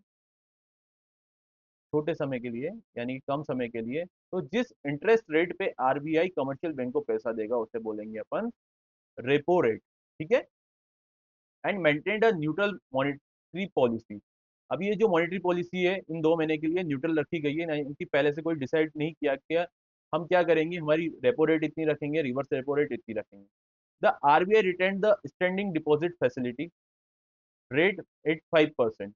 छोटे समय के लिए यानी कि कम समय के लिए, तो जिस इंटरेस्ट रेट पे आरबीआई कमर्शियल बैंक को पैसा देगा उसे बोलेंगे अपन रेपो रेट। ठीक है, and maintain a neutral monetary policy. अब ये जो मॉनेटरी पॉलिसी है इन 2 महीने के लिए न्यूट्रल रखी गई है ना, इनकी पहले से कोई डिसाइड नहीं किया कि हम क्या करेंगे, हमारी रेपो रेट इतनी रखेंगे, रिवर्स रेपो रेट इतनी रखेंगे। The RBI retain the standing deposit facility rate at 5%।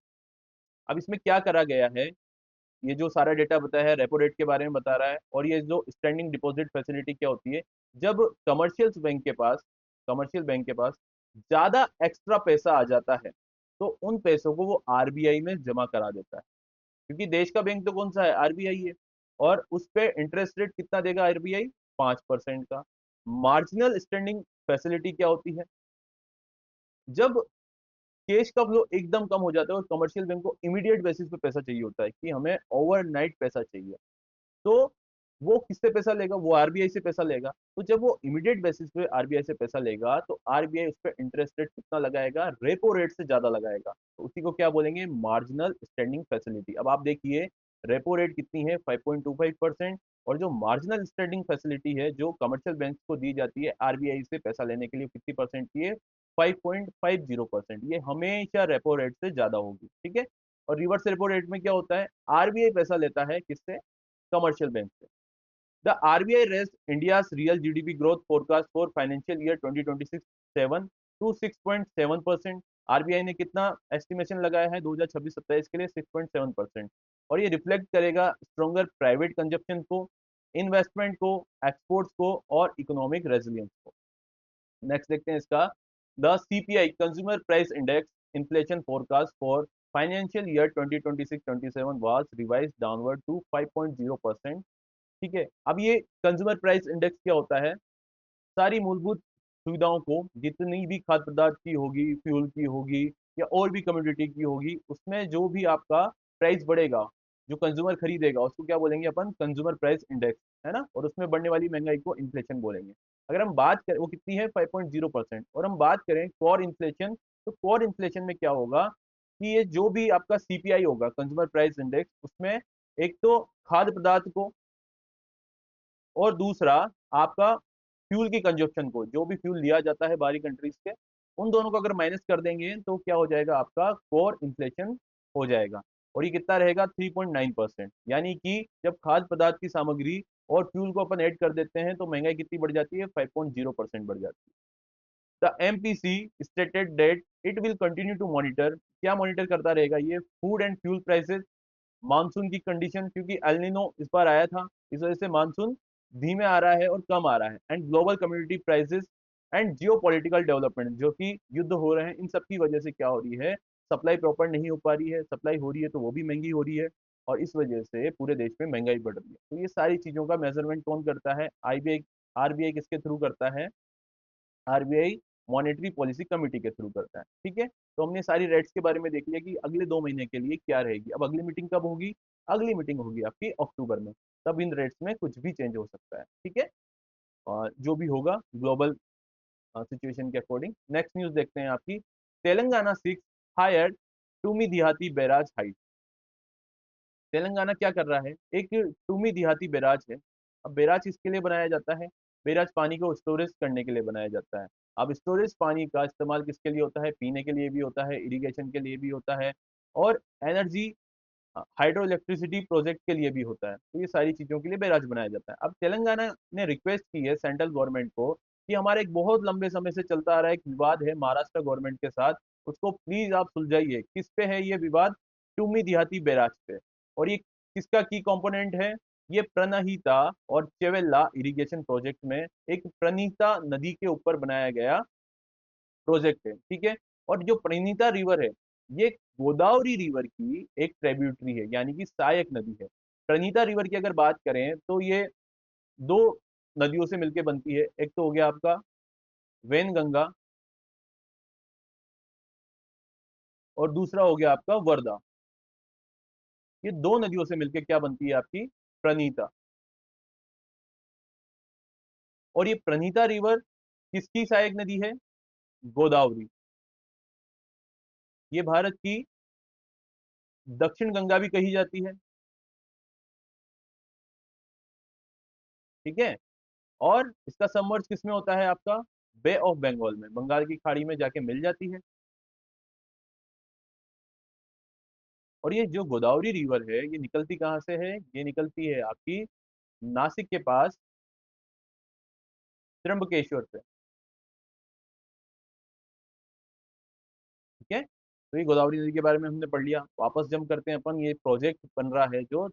अब इसमें क्या करा गया है, ये जो सारा डेटा बताया है रेपो रेट के बारे में बता रहा है, और ये जो स्टैंडिंग डिपॉजिट फैसिलिटी क्या होती है, जब कमर्शियल बैंक के पास ज्यादा एक्स्ट्रा पैसा आ जाता है तो उन पैसों को वो आरबीआई में जमा करा देता है, क्योंकि देश का बैंक तो कौन सा है, आरबीआई है। और उस पे इंटरेस्ट रेट कितना देगा आरबीआई, 5% का। मार्जिनल स्टैंडिंग फैसिलिटी क्या होती है, जब कैश का फ्लो एकदम कम हो जाता है और कमर्शियल बैंक को इमीडिएट बेसिस पे पैसा चाहिए होता है कि हमें ओवरनाइट पैसा चाहिए, तो वो किससे पैसा लेगा, वो आरबीआई से पैसा लेगा। तो जब वो इमीडिएट बेसिस पे आरबीआई से पैसा लेगा तो आरबीआई उस पर इंटरेस्ट रेट कितना लगाएगा, रेपो रेट से ज्यादा लगाएगा, तो उसी को क्या बोलेंगे, मार्जिनल स्टैंडिंग फैसिलिटी। अब आप देखिए रेपो रेट कितनी है, 5.25%, और जो मार्जिनल स्टैंडिंग फैसिलिटी है जो कमर्शियल बैंक को दी जाती है आरबीआई से पैसा लेने के लिए 50% की है, 5.50%। ये हमेशा रेपो रेट से ज्यादा होगी। ठीक है, और रिवर्स रेपो रेट में क्या होता है, आरबीआई पैसा लेता है किससे, कमर्शियल बैंक से। The RBI raised India's real GDP growth forecast for financial year 2026-7 to 6.7%। RBI ने कितना एस्टिमेशन लगाया है 2026-27 के लिए, 6.7%। और ये रिफ्लेक्ट करेगा स्ट्रॉन्गर प्राइवेट कंजप्शन को, इन्वेस्टमेंट को, एक्सपोर्ट्स को और इकोनॉमिक रेजिलियंस को। नेक्स्ट देखते हैं इसका, the CPI consumer price index inflation forecast for financial year 2026-27 was revised downward to 5.0%। ठीक है, अब ये कंज्यूमर प्राइस इंडेक्स क्या होता है, सारी मूलभूत सुविधाओं को, जितनी भी खाद्य पदार्थ की होगी, फ्यूल की होगी या और भी कम्योडिटी की होगी, उसमें जो भी आपका प्राइस बढ़ेगा, जो कंज्यूमर खरीदेगा उसको क्या बोलेंगे अपन, कंज्यूमर प्राइस इंडेक्स, है ना, और उसमें बढ़ने वाली महंगाई को इन्फ्लेशन बोलेंगे। अगर हम बात करें वो कितनी है, 5.0%, और हम बात करें कोर इन्फ्लेशन, तो कोर इन्फ्लेशन में क्या होगा कि ये जो भी आपका सीपीआई होगा, कंज्यूमर प्राइस इंडेक्स, उसमें एक तो खाद्य पदार्थ को, और दूसरा आपका फ्यूल की कंजप्शन को, जो भी फ्यूल लिया जाता है बाहरी कंट्रीज के, उन दोनों को अगर माइनस कर देंगे तो क्या हो जाएगा, आपका कोर इन्फ्लेशन हो जाएगा। और ये कितना रहेगा, 3.9%। यानी कि जब खाद्य पदार्थ की सामग्री और फ्यूल को अपन ऐड कर देते हैं तो महंगाई कितनी बढ़ जाती है, 5.0% बढ़ जाती है। The MPC stated that it will continue to monitor, क्या मॉनिटर करता रहेगा ये, food and fuel prices, monsoon की कंडीशन, क्योंकि एलनिनो इस बार आया था, इस वजह से मानसून धीमे आ रहा है और कम आ रहा है, and global community prices and Jio political development, जो कि युद्ध हो रहे हैं, इन सब की वजह से क्या हो रही है, सप्लाई प्रॉपर नहीं हो पा रही है, सप्लाई हो रही है तो वो भी महंगी हो रही है, और इस वजह से पूरे देश में महंगाई बढ़ रही है। तो ये सारी चीजों का मेजरमेंट कौन करता है, आईबीआई, आरबीआई किसके थ्रू करता है, आरबीआई मॉनेटरी पॉलिसी कमेटी के थ्रू करता है। ठीक है, तो हमने सारी रेट्स के बारे में देख लिया कि अगले 2 महीने के लिए क्या रहेगी। अब अगली मीटिंग कब होगी, अगली मीटिंग होगी आपकी अक्टूबर में, तब इन रेट्स में कुछ भी चेंज हो सकता है। ठीक है, और जो भी होगा ग्लोबल सिचुएशन के अकॉर्डिंग। नेक्स्ट न्यूज देखते हैं आपकी, Telangana seeks higher Tummidihatti barrage height. Telangana क्या कर रहा है, एक टूमी दिहाती बैराज है। अब बैराज किसके लिए बनाया जाता है, बैराज पानी को स्टोरेज करने के लिए बनाया जाता है। अब स्टोरेज पानी का इस्तेमाल किसके लिए होता है, पीने के लिए भी होता है, इरिगेशन के लिए भी होता है, और एनर्जी हाइड्रो इलेक्ट्रिसिटी प्रोजेक्ट के लिए भी होता है। तो ये सारी चीजों के लिए बैराज बनाया जाता है। अब तेलंगाना ने रिक्वेस्ट की है सेंट्रल गवर्नमेंट को कि हमारा एक बहुत लंबे समय से चलता आ रहा है एक विवाद है महाराष्ट्र गवर्नमेंट के साथ, उसको प्लीज आप सुलझाइए। किस पे है ये विवाद, टूमी देहाती बैराज पे। और ये किसका की कंपोनेंट है, ये प्रणहिता और चेवेल्ला इरिगेशन प्रोजेक्ट में एक प्रणहिता नदी के ऊपर बनाया गया प्रोजेक्ट है, ठीक है। और जो प्रणीता रिवर है, ये गोदावरी रिवर की एक ट्रिब्यूटरी है, यानी कि सहायक नदी है। प्रणीता रिवर की अगर बात करें तो ये दो नदियों से मिलकर बनती है, एक तो हो गया आपका वेन गंगा, और दूसरा हो गया आपका वर्धा। ये दो नदियों से मिलकर क्या बनती है आपकी, प्रणीता। और ये प्रणीता रिवर किसकी सहायक नदी है, गोदावरी। ये भारत की दक्षिण गंगा भी कही जाती है, ठीक है। और इसका सबमर्ज किसमें होता है आपका, बे ऑफ बंगाल में, बंगाल की खाड़ी में जाके मिल जाती है। और ये जो गोदावरी रिवर है ये निकलती कहाँ से है, ये निकलती है आपकी नासिक के पास त्र्यंबकेश्वर से, ठीक है। तो ये गोदावरी नदी के बारे में हमने पढ़ लिया। वापस जम करते हैं अपन, ये प्रोजेक्ट बन रहा है जो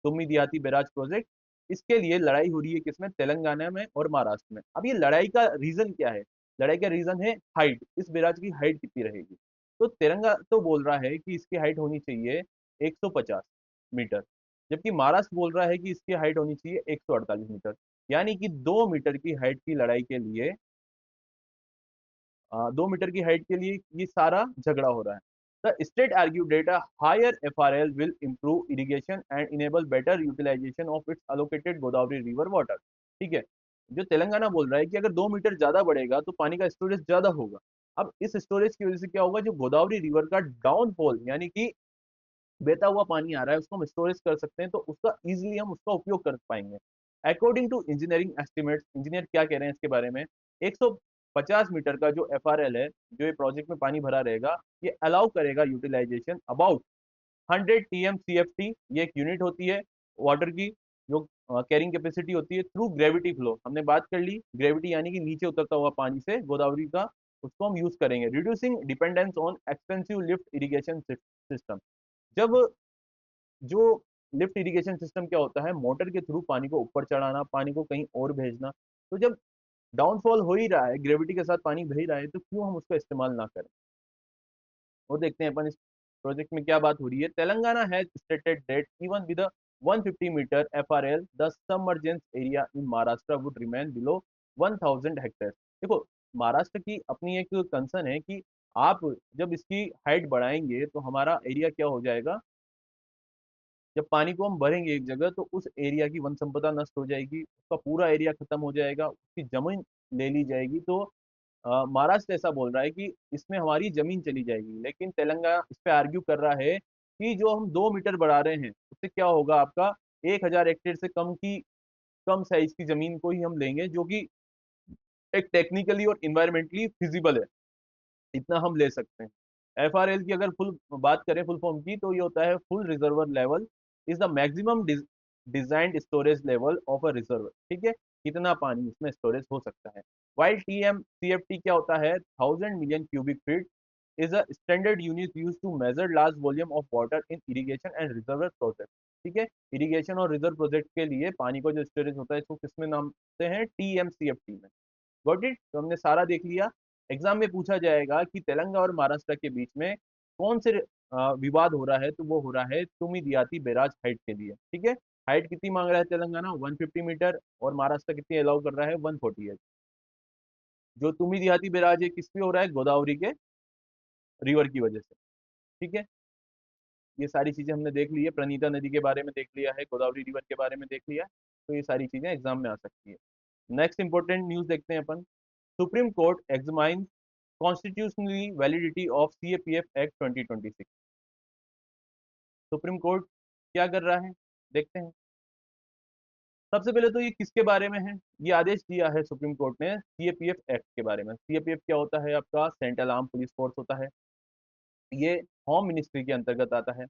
तुम्मी दियाती बैराज प्रोजेक्ट। इसके लिए लड़ाई हो रही है किसमें, तेलंगाना में और महाराष्ट्र में। अब ये लड़ाई का रीजन क्या है, लड़ाई का रीजन है हाइट, इस बैराज की हाइट कितनी रहेगी। तो तिरंगा तो बोल रहा है कि इसकी हाइट होनी चाहिए 150 मीटर, जबकि महाराष्ट्र बोल रहा है कि इसकी हाइट होनी चाहिए 148 मीटर। यानी कि 2 मीटर की हाइट की लड़ाई के लिए 2 मीटर की हाइट के लिए ये सारा झगड़ा हो रहा है। The state argue that a higher FRL will improve irrigation and enable better utilization of its allocated Godavari river water, ठीक है। जो तेलंगाना बोल रहा है कि अगर 2 मीटर ज्यादा बढ़ेगा तो पानी का स्टोरेज ज्यादा होगा। अब इस स्टोरेज की वजह से क्या होगा, जो गोदावरी रिवर का डाउनफॉल यानी कि बहता हुआ पानी आ रहा है उसको हम स्टोरेज कर सकते हैं, तो उसका इजीली हम उसका उपयोग कर पाएंगे। According to engineering estimates, engineer क्या कह रहे हैं इसके बारे में, 150 मीटर का जो FRL है, जो ये प्रोजेक्ट में पानी भरा रहेगा, ये अलाउ करेगा यूटिलाइजेशन अबाउट 100 TMCFT। ये एक यूनिट होती है वाटर की, जो कैरिंग कैपेसिटी होती है थ्रू ग्रेविटी फ्लो। हमने बात कर ली ग्रेविटी यानी कि नीचे उतरता हुआ पानी से गोदावरी का, उसको हम यूज करेंगे। Reducing dependence on expensive lift irrigation system. जब जो लिफ्ट इरिगेशन सिस्टम क्या होता है, मोटर के थ्रू पानी को ऊपर चढ़ाना, पानी को कहीं और भेजना। तो जब डाउनफॉल हो ही रहा है, ग्रेविटी के साथ पानी बह ही रहा है, तो क्यों हम उसका इस्तेमाल ना करें। और देखते हैं अपन इस प्रोजेक्ट में क्या बात हो रही है। Telangana has stated that even with 150 metre FRL the submergence area in Maharashtra would remain below 1000 hectare. देखो, महाराष्ट्र की अपनी एक कंसर्न है कि आप जब इसकी हाइट बढ़ाएंगे तो हमारा एरिया क्या हो जाएगा, जब पानी को हम भरेंगे एक जगह तो उस एरिया की वन संपदा नष्ट हो जाएगी, उसका पूरा एरिया खत्म हो जाएगा, उसकी जमीन ले ली जाएगी। तो महाराष्ट्र ऐसा बोल रहा है कि इसमें हमारी जमीन चली जाएगी, लेकिन तेलंगाना इस पे आर्ग्यू कर रहा है कि जो हम 2 मीटर बढ़ा रहे हैं उससे क्या होगा, आपका 1000 हेक्टेयर से कम की कम साइज की जमीन को ही हम लेंगे, जो कि एक टेक्निकली और इन्वायरमेंटली फिजिबल है, इतना हम ले सकते हैं। FRL की अगर फुल बात करें फुल फॉर्म की, तो ये होता है full reservoir level is the maximum designed storage level of a reservoir, ठीक है। कितना पानी उसमें स्टोरेज हो सकता है। वाइल TMCFT क्या होता है, 1000 million cubic feet, is a standard unit use to measure large volume of water in irrigation and reservoir project, ठीक है। इरिगेशन और रिजर्व प्रोजेक्ट के लिए पानी को जो स्टोरेज होता है इसको किसमें नामते हैं, TMCFT में। गॉट इट, तो हमने सारा देख लिया। एग्जाम में पूछा जाएगा कि तेलंगाना और महाराष्ट्र के बीच में कौन से विवाद हो रहा है, तो वो हो रहा है तुमी दियाती बैराज हाइट के लिए, ठीक है। हाइट कितनी मांग रहा है तेलंगाना, 150 मीटर, और महाराष्ट्र कितनी अलाउ कर रहा है, 148। जो तुमी दियाती बैराज है किस पे हो रहा है, गोदावरी के रिवर की वजह से, ठीक है। ये सारी चीजें हमने देख ली है, प्रणीता नदी के बारे में देख लिया है, गोदावरी रिवर के बारे में देख लिया है। तो ये सारी चीजें एग्जाम में आ सकती है। नेक्स्ट इंपॉर्टेंट न्यूज देखते हैं अपन, Supreme Court examine constitutionally validity of CAPF act 2026। Supreme Court क्या कर रहा है, देखते हैं। सबसे पहले तो ये किसके बारे में है, ये आदेश दिया है सुप्रीम कोर्ट ने सीएपीएफ एक्ट के बारे में। सीएपीएफ क्या होता है, आपका सेंट्रल आर्म पुलिस फोर्स होता है। ये होम मिनिस्ट्री के अंतर्गत आता है।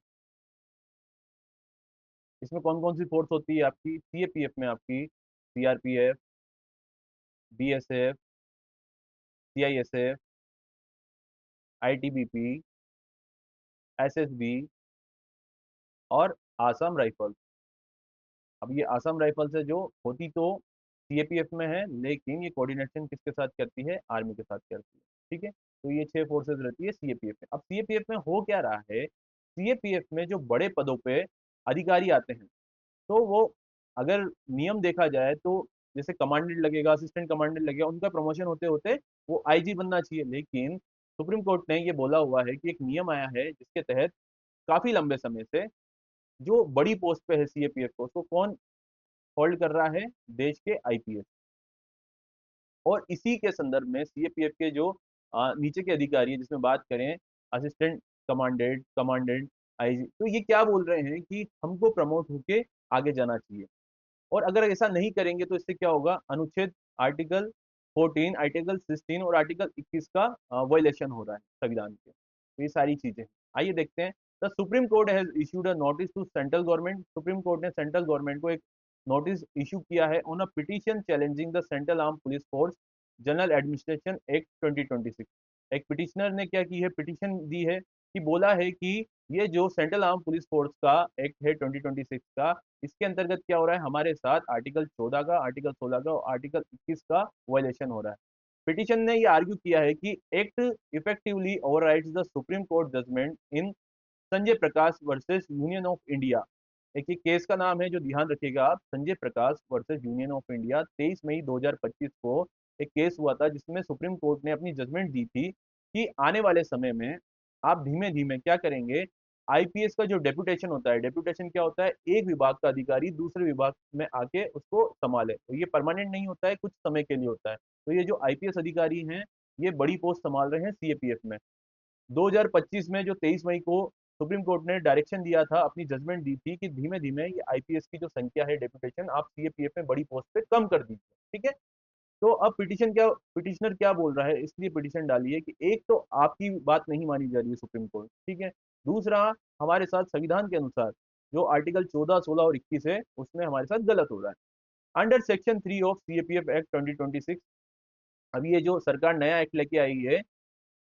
इसमें कौन कौन सी फोर्स होती है आपकी सीएपीएफ में, आपकी CRPF, BSF, CISF, ITBP, SSB और आसाम राइफल। अब ये आसाम राइफल है जो होती तो सीएपीएफ में है, लेकिन ये कोऑर्डिनेशन किसके साथ करती है, आर्मी के साथ करती है। ठीक है, तो ये 6 फोर्सेस रहती है सीएपीएफ में। अब सीएपीएफ में हो क्या रहा है, सीएपीएफ में जो बड़े पदों पे अधिकारी आते हैं, तो वो अगर नियम देखा जाए तो जैसे कमांडेंट लगेगा, असिस्टेंट कमांडेंट लगेगा, उनका प्रमोशन होते होते वो आईजी बनना चाहिए। लेकिन सुप्रीम कोर्ट ने ये बोला हुआ है कि एक नियम आया है जिसके तहत काफी लंबे समय से जो बड़ी पोस्ट पे है सीएपीएफ को, उसको कौन होल्ड कर रहा है, देश के आईपीएस। और इसी के संदर्भ में सीएपीएफ के जो नीचे के अधिकारी हैं, जिसमें बात करें असिस्टेंट कमांडेंट, कमांडेंट, आईजी, तो ये क्या बोल रहे हैं कि हमको प्रमोट होके आगे जाना चाहिए। और अगर ऐसा नहीं करेंगे तो इससे क्या होगा, अनुच्छेद आर्टिकल 14, आर्टिकल 16 और आर्टिकल 21 का वायलेशन हो रहा है संविधान के। तो ये सारी चीजें, आइए देखते हैं। The Supreme Court has issued a notice to central government. Supreme Court ने सेंट्रल गवर्नमेंट को एक नोटिस इशू किया है on a petition challenging the central armed police force general administration act 2026। एक पिटिशनर ने क्या की है, पिटीशन दी है कि बोला है कि ये जो सेंट्रल आर्म पुलिस फोर्स का एक्ट है 2026 का, इसके अंतर्गत क्या हो रहा है, हमारे साथ आर्टिकल 14 का, आर्टिकल 16 का और आर्टिकल 21 का वायलेशन हो रहा है। पिटिशन ने ये आर्ग्यू किया है कि act effectively overrides the Supreme Court judgment in Sanjay Prakash versus Union of India. एक ही केस का नाम है, जो ध्यान रखिएगा आप, Sanjay Prakash versus Union of India. 23 मई 2025 को एक केस हुआ था जिसमें सुप्रीम कोर्ट ने अपनी जजमेंट दी थी कि आने वाले समय में आप धीमे धीमे क्या करेंगे, आईपीएस का जो डेपुटेशन होता है, डेपुटेशन क्या होता है, एक विभाग का अधिकारी दूसरे विभाग में आके उसको संभाले। तो ये परमानेंट नहीं होता है, कुछ समय के लिए होता है। तो ये जो आईपीएस अधिकारी हैं, ये बड़ी पोस्ट संभाल रहे हैं सीएपीएफ में। 2025 में जो 23 मई को सुप्रीम कोर्ट ने डायरेक्शन दिया था, अपनी जजमेंट दी थी कि धीमे धीमे ये आईपीएस की जो संख्या है डेपुटेशन, आप सीएपीएफ में बड़ी पोस्ट पे कम कर दीजिए। ठीक है, तो अब पिटिशनर क्या बोल रहा है, इसलिए पिटिशन डाली है कि एक तो आपकी बात नहीं मानी जा रही है सुप्रीम कोर्ट, ठीक है। दूसरा, हमारे साथ संविधान के अनुसार जो आर्टिकल 14, 16 और 21 है, उसमें हमारे साथ गलत हो रहा है। Under section 3 of CAPF act 2026, अभी ये जो सरकार नया एक्ट लेके आई है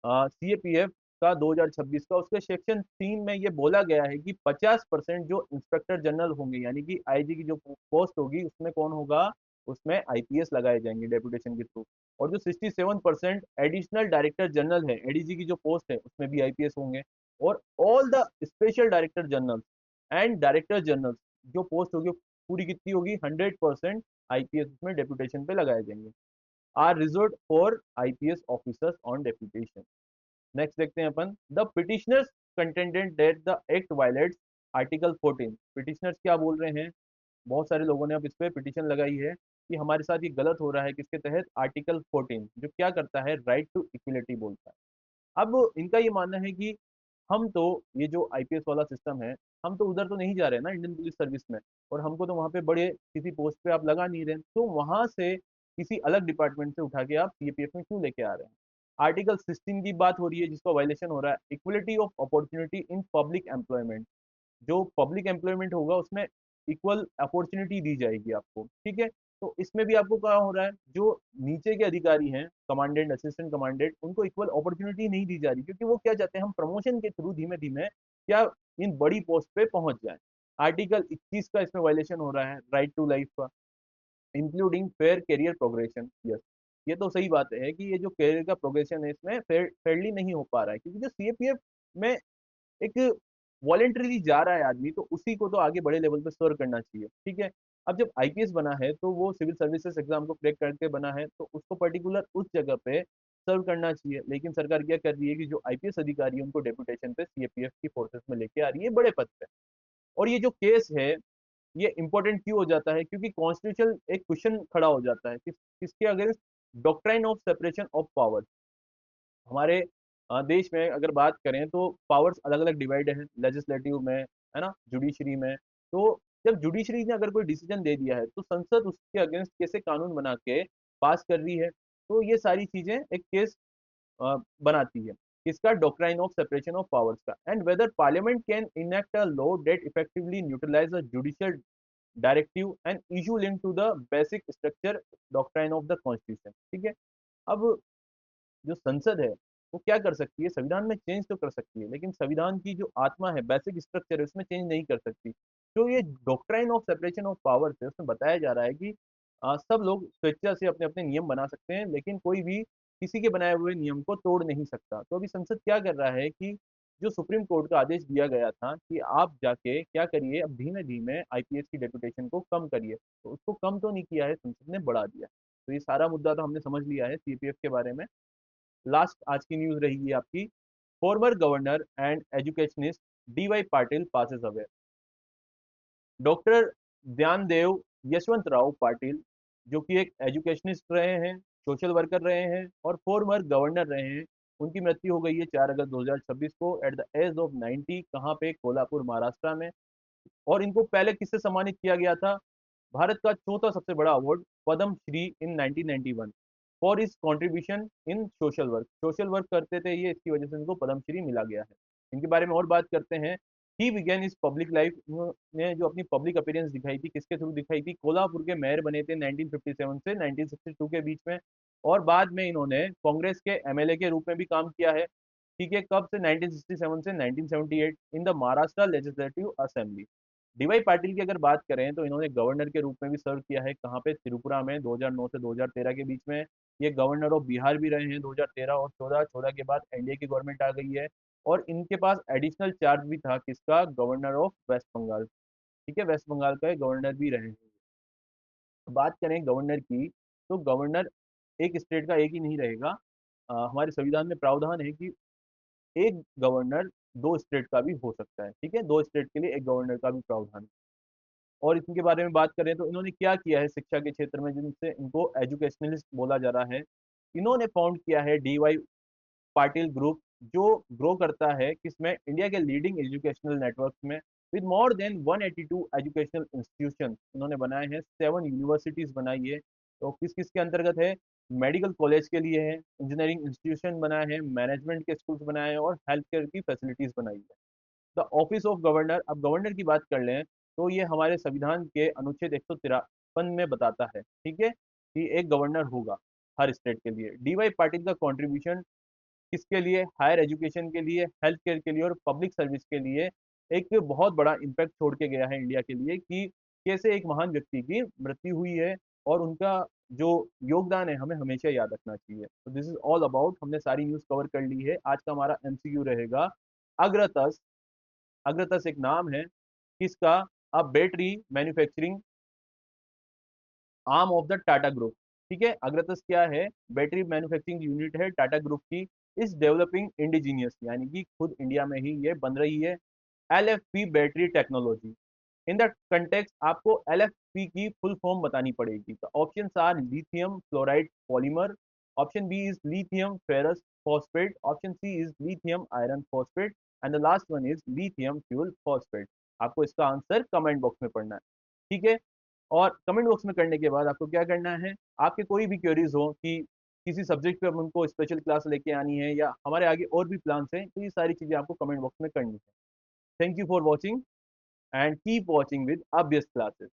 सीएपीएफ का 2026 का, उसके सेक्शन 3 में ये बोला गया है कि 50% जो इंस्पेक्टर जनरल होंगे, यानी कि आईजी की जो पोस्ट होगी, उसमें कौन होगा, उसमें आईपीएस लगाए जाएंगे डेपुटेशन के थ्रू। और जो 67% एडिशनल डायरेक्टर जनरल है, एडीजी की जो पोस्ट है, उसमें भी आईपीएस होंगे। और all the special director general and director general जो पोस्ट होगी, पूरी कितनी होगी, 100% आईपीएस उसमें डेपुटेशन पे लगाए जाएंगे। Are reserve for IPS officers on deputation. Next देखते हैं अपन, the petitioners contended that the act violates article 14। Petitioners क्या बोल रहे हैं, बहुत सारे लोगों ने अब इस पे पिटिशन लगाई है कि हमारे साथ ये गलत हो रहा है, किसके तहत, आर्टिकल 14 जो क्या करता है, राइट टू इक्वलिटी बोलता है। अब इनका ये मानना है कि हम तो ये जो आईपीएस वाला सिस्टम है, हम तो उधर तो नहीं जा रहे ना इंडियन पुलिस सर्विस में, और हमको तो वहां पे बड़े किसी पोस्ट पे आप लगा नहीं रहे, तो वहां से किसी अलग डिपार्टमेंट से उठा के आप सीएपीएफ में क्यों लेके आ रहे हैं। आर्टिकल 16 की बात हो रही है जिसका वायलेशन हो रहा है, equality of opportunity in public employment. जो पब्लिक एम्प्लॉयमेंट होगा उसमें इक्वल अपॉर्चुनिटी दी जाएगी आपको, ठीक है। तो इसमें भी आपको क्या हो रहा है, जो नीचे के अधिकारी हैं, कमांडेंट, असिस्टेंट कमांडेंट, उनको इक्वल अपॉर्चुनिटी नहीं दी जा रही, क्योंकि वो क्या चाहते हैं, हम प्रमोशन के थ्रू धीमे धीमे क्या इन बड़ी पोस्ट पे पहुंच जाए। आर्टिकल 21 का इसमें वायलेशन हो रहा है, राइट टू लाइफ का, including fair career progression. Yes, ये तो सही बात है कि ये जो करियर का प्रोग्रेशन है, इसमें फेयरली नहीं हो पा रहा है, क्योंकि जो सीएपीएफ में एक वॉलेंटरीली जा रहा है आदमी, तो उसी को तो आगे बड़े लेवल पे सर्व करना चाहिए, ठीक है। अब जब आईपीएस बना है तो वो सिविल सर्विसेज एग्जाम को क्रैक करके बना है, तो उसको पर्टिकुलर उस जगह पे सर्व करना चाहिए। लेकिन सरकार क्या कर रही है कि जो आईपीएस अधिकारी है उनको डेपुटेशन पे सीएपीएफ की फोर्सेस में लेके आ रही है, बड़े पद पे। और ये जो केस है, ये इंपॉर्टेंट क्यों हो जाता है, क्योंकि कॉन्स्टिट्यूशन एक क्वेश्चन खड़ा हो जाता है किसके against, doctrine of separation of power. हमारे देश में अगर बात करें तो पावर्स अलग अलग डिवाइड है, लेजिस्लेटिव में, है ना, जुडिशरी में। तो जब जुडिशरी ने अगर कोई डिसीजन दे दिया है तो संसद उसके अगेंस्ट कैसे कानून बना के पास कर रही है। तो ये सारी चीजें एक केस बनाती है किसका, doctrine of separation of powers का। And whether parliament can enact a law that effectively neutralize a judicial directive and issue link to the basic structure doctrine of the constitution. ठीक है। अब जो संसद है वो क्या कर सकती है, संविधान में चेंज तो कर सकती है, लेकिन संविधान की जो आत्मा है, बेसिक स्ट्रक्चर है, उसमें चेंज नहीं कर सकती। तो ये doctrine of separation of powers है, उसमें बताया जा रहा है कि सब लोग स्वेच्छा से अपने अपने नियम बना सकते हैं, लेकिन कोई भी किसी के बनाए हुए नियम को तोड़ नहीं सकता। तो अभी संसद क्या कर रहा है कि जो सुप्रीम कोर्ट का आदेश दिया गया था कि आप जाके क्या करिए, अब धीमे धीमे आईपीएस की डेपुटेशन को कम करिए, तो उसको कम तो नहीं किया है, संसद ने बढ़ा दिया। तो ये सारा मुद्दा तो हमने समझ लिया है सीपीएफ के बारे में। लास्ट आज की न्यूज रहेगी आपकी, former governor and educationist DY Patil passes away. Doctor Dhyandev Yashwant Rao Patil, जो कि एक एजुकेशनिस्ट रहे हैं, सोशल वर्कर रहे हैं और फॉर्मर गवर्नर रहे हैं, उनकी मृत्यु हो गई है 4 अगस्त 2026 को एट द एज ऑफ 90। कहाँ पे, कोल्हापुर महाराष्ट्र में। और इनको पहले किससे सम्मानित किया गया था, भारत का चौथा सबसे बड़ा award Padma Shri in 1991 for his contribution in social work. Social work करते थे ये, इसकी वजह से इनको पद्म श्री मिला गया है। इनके बारे में और बात करते हैं। ही बिगेन इस पब्लिक लाइफ, ने जो अपनी पब्लिक अपीयरेंस दिखाई थी किसके थ्रू दिखाई थी, कोल्हापुर के मेयर बने थे 1957 से 1962 के बीच में। और बाद में इन्होंने कांग्रेस के एमएलए के रूप में भी काम किया है। ठीक है, कब से, 1967 से 1978 in the Maharashtra legislative assembly. DY Patil की अगर बात करें तो इन्होंने गवर्नर के रूप में भी सर्व किया है, कहाँ पे, त्रिपुरा में 2009 से 2013 के बीच में। ये गवर्नर ऑफ बिहार भी रहे हैं 2013 और 14 के बाद एनडीए की गवर्नमेंट आ गई है। और इनके पास एडिशनल चार्ज भी था किसका, गवर्नर ऑफ वेस्ट बंगाल। ठीक है, वेस्ट बंगाल का गवर्नर भी रहे हैं। बात करें गवर्नर की, तो गवर्नर एक स्टेट का एक ही नहीं रहेगा। हमारे संविधान में प्रावधान है कि एक गवर्नर 2 स्टेट का भी हो सकता है। ठीक है, 2 स्टेट के लिए एक गवर्नर का भी प्रावधान है। और इनके बारे में बात करें तो इन्होंने क्या किया है शिक्षा के क्षेत्र में, जिनसे इनको एजुकेशनलिस्ट बोला जा रहा है। इन्होंने फाउंड किया है डीवाई पाटिल ग्रुप, जो ग्रो करता है किसमें, इंडिया के लीडिंग एजुकेशनल नेटवर्क में, with more than 182 educational institution. इन्होंने बनाए हैं 7 यूनिवर्सिटीज बनाई है। तो किस किस के अंतर्गत है, मेडिकल कॉलेज के लिए है, इंजीनियरिंग इंस्टीट्यूशन बनाए हैं, मैनेजमेंट के स्कूल्स बनाए हैं और हेल्थ केयर की फैसिलिटीज बनाई है। द ऑफिस ऑफ गवर्नर, अब गवर्नर की बात कर लें तो ये हमारे संविधान के अनुच्छेद 153 में बताता है, ठीक है, कि एक गवर्नर होगा हर स्टेट के लिए। डीवाई पाटिल का कंट्रीब्यूशन किसके लिए, हायर एजुकेशन के लिए, हेल्थ केयर के लिए और पब्लिक सर्विस के लिए एक बहुत बड़ा इम्पैक्ट छोड़ के गया है इंडिया के लिए, कि कैसे एक महान व्यक्ति की मृत्यु हुई है और उनका जो योगदान है हमें हमेशा याद रखना चाहिए। तो दिस इज ऑल अबाउट, हमने सारी न्यूज कवर कर ली है। आज का हमारा एमसीक्यू रहेगा, अग्रतस। अग्रतस एक नाम है किसका, a battery manufacturing arm of the Tata group. ठीक है, अग्रतस क्या है, बैटरी मैन्युफैक्चरिंग यूनिट है टाटा ग्रुप की। इस डेवलपिंग इंडिजीनियस, यानी कि खुद इंडिया में ही ये बन रही है, LFP battery technology. In the context आपको एलएफपी की फुल फॉर्म बतानी पड़ेगी। तो option are lithium fluoride polymer, option B is lithium ferrous phosphate, option C is lithium iron phosphate and the last one is lithium fuel phosphate. आपको इसका आंसर कमेंट बॉक्स में पढ़ना है। ठीक है, और कमेंट बॉक्स में करने के बाद आपको क्या करना है, आपके कोई भी क्वेरीज हो कि किसी सब्जेक्ट पे उनको स्पेशल क्लास लेके आनी है या हमारे आगे और भी प्लान्स हैं, तो ये सारी चीजें आपको कमेंट बॉक्स में करनी है। Thank you for watching and keep watching with obvious classes.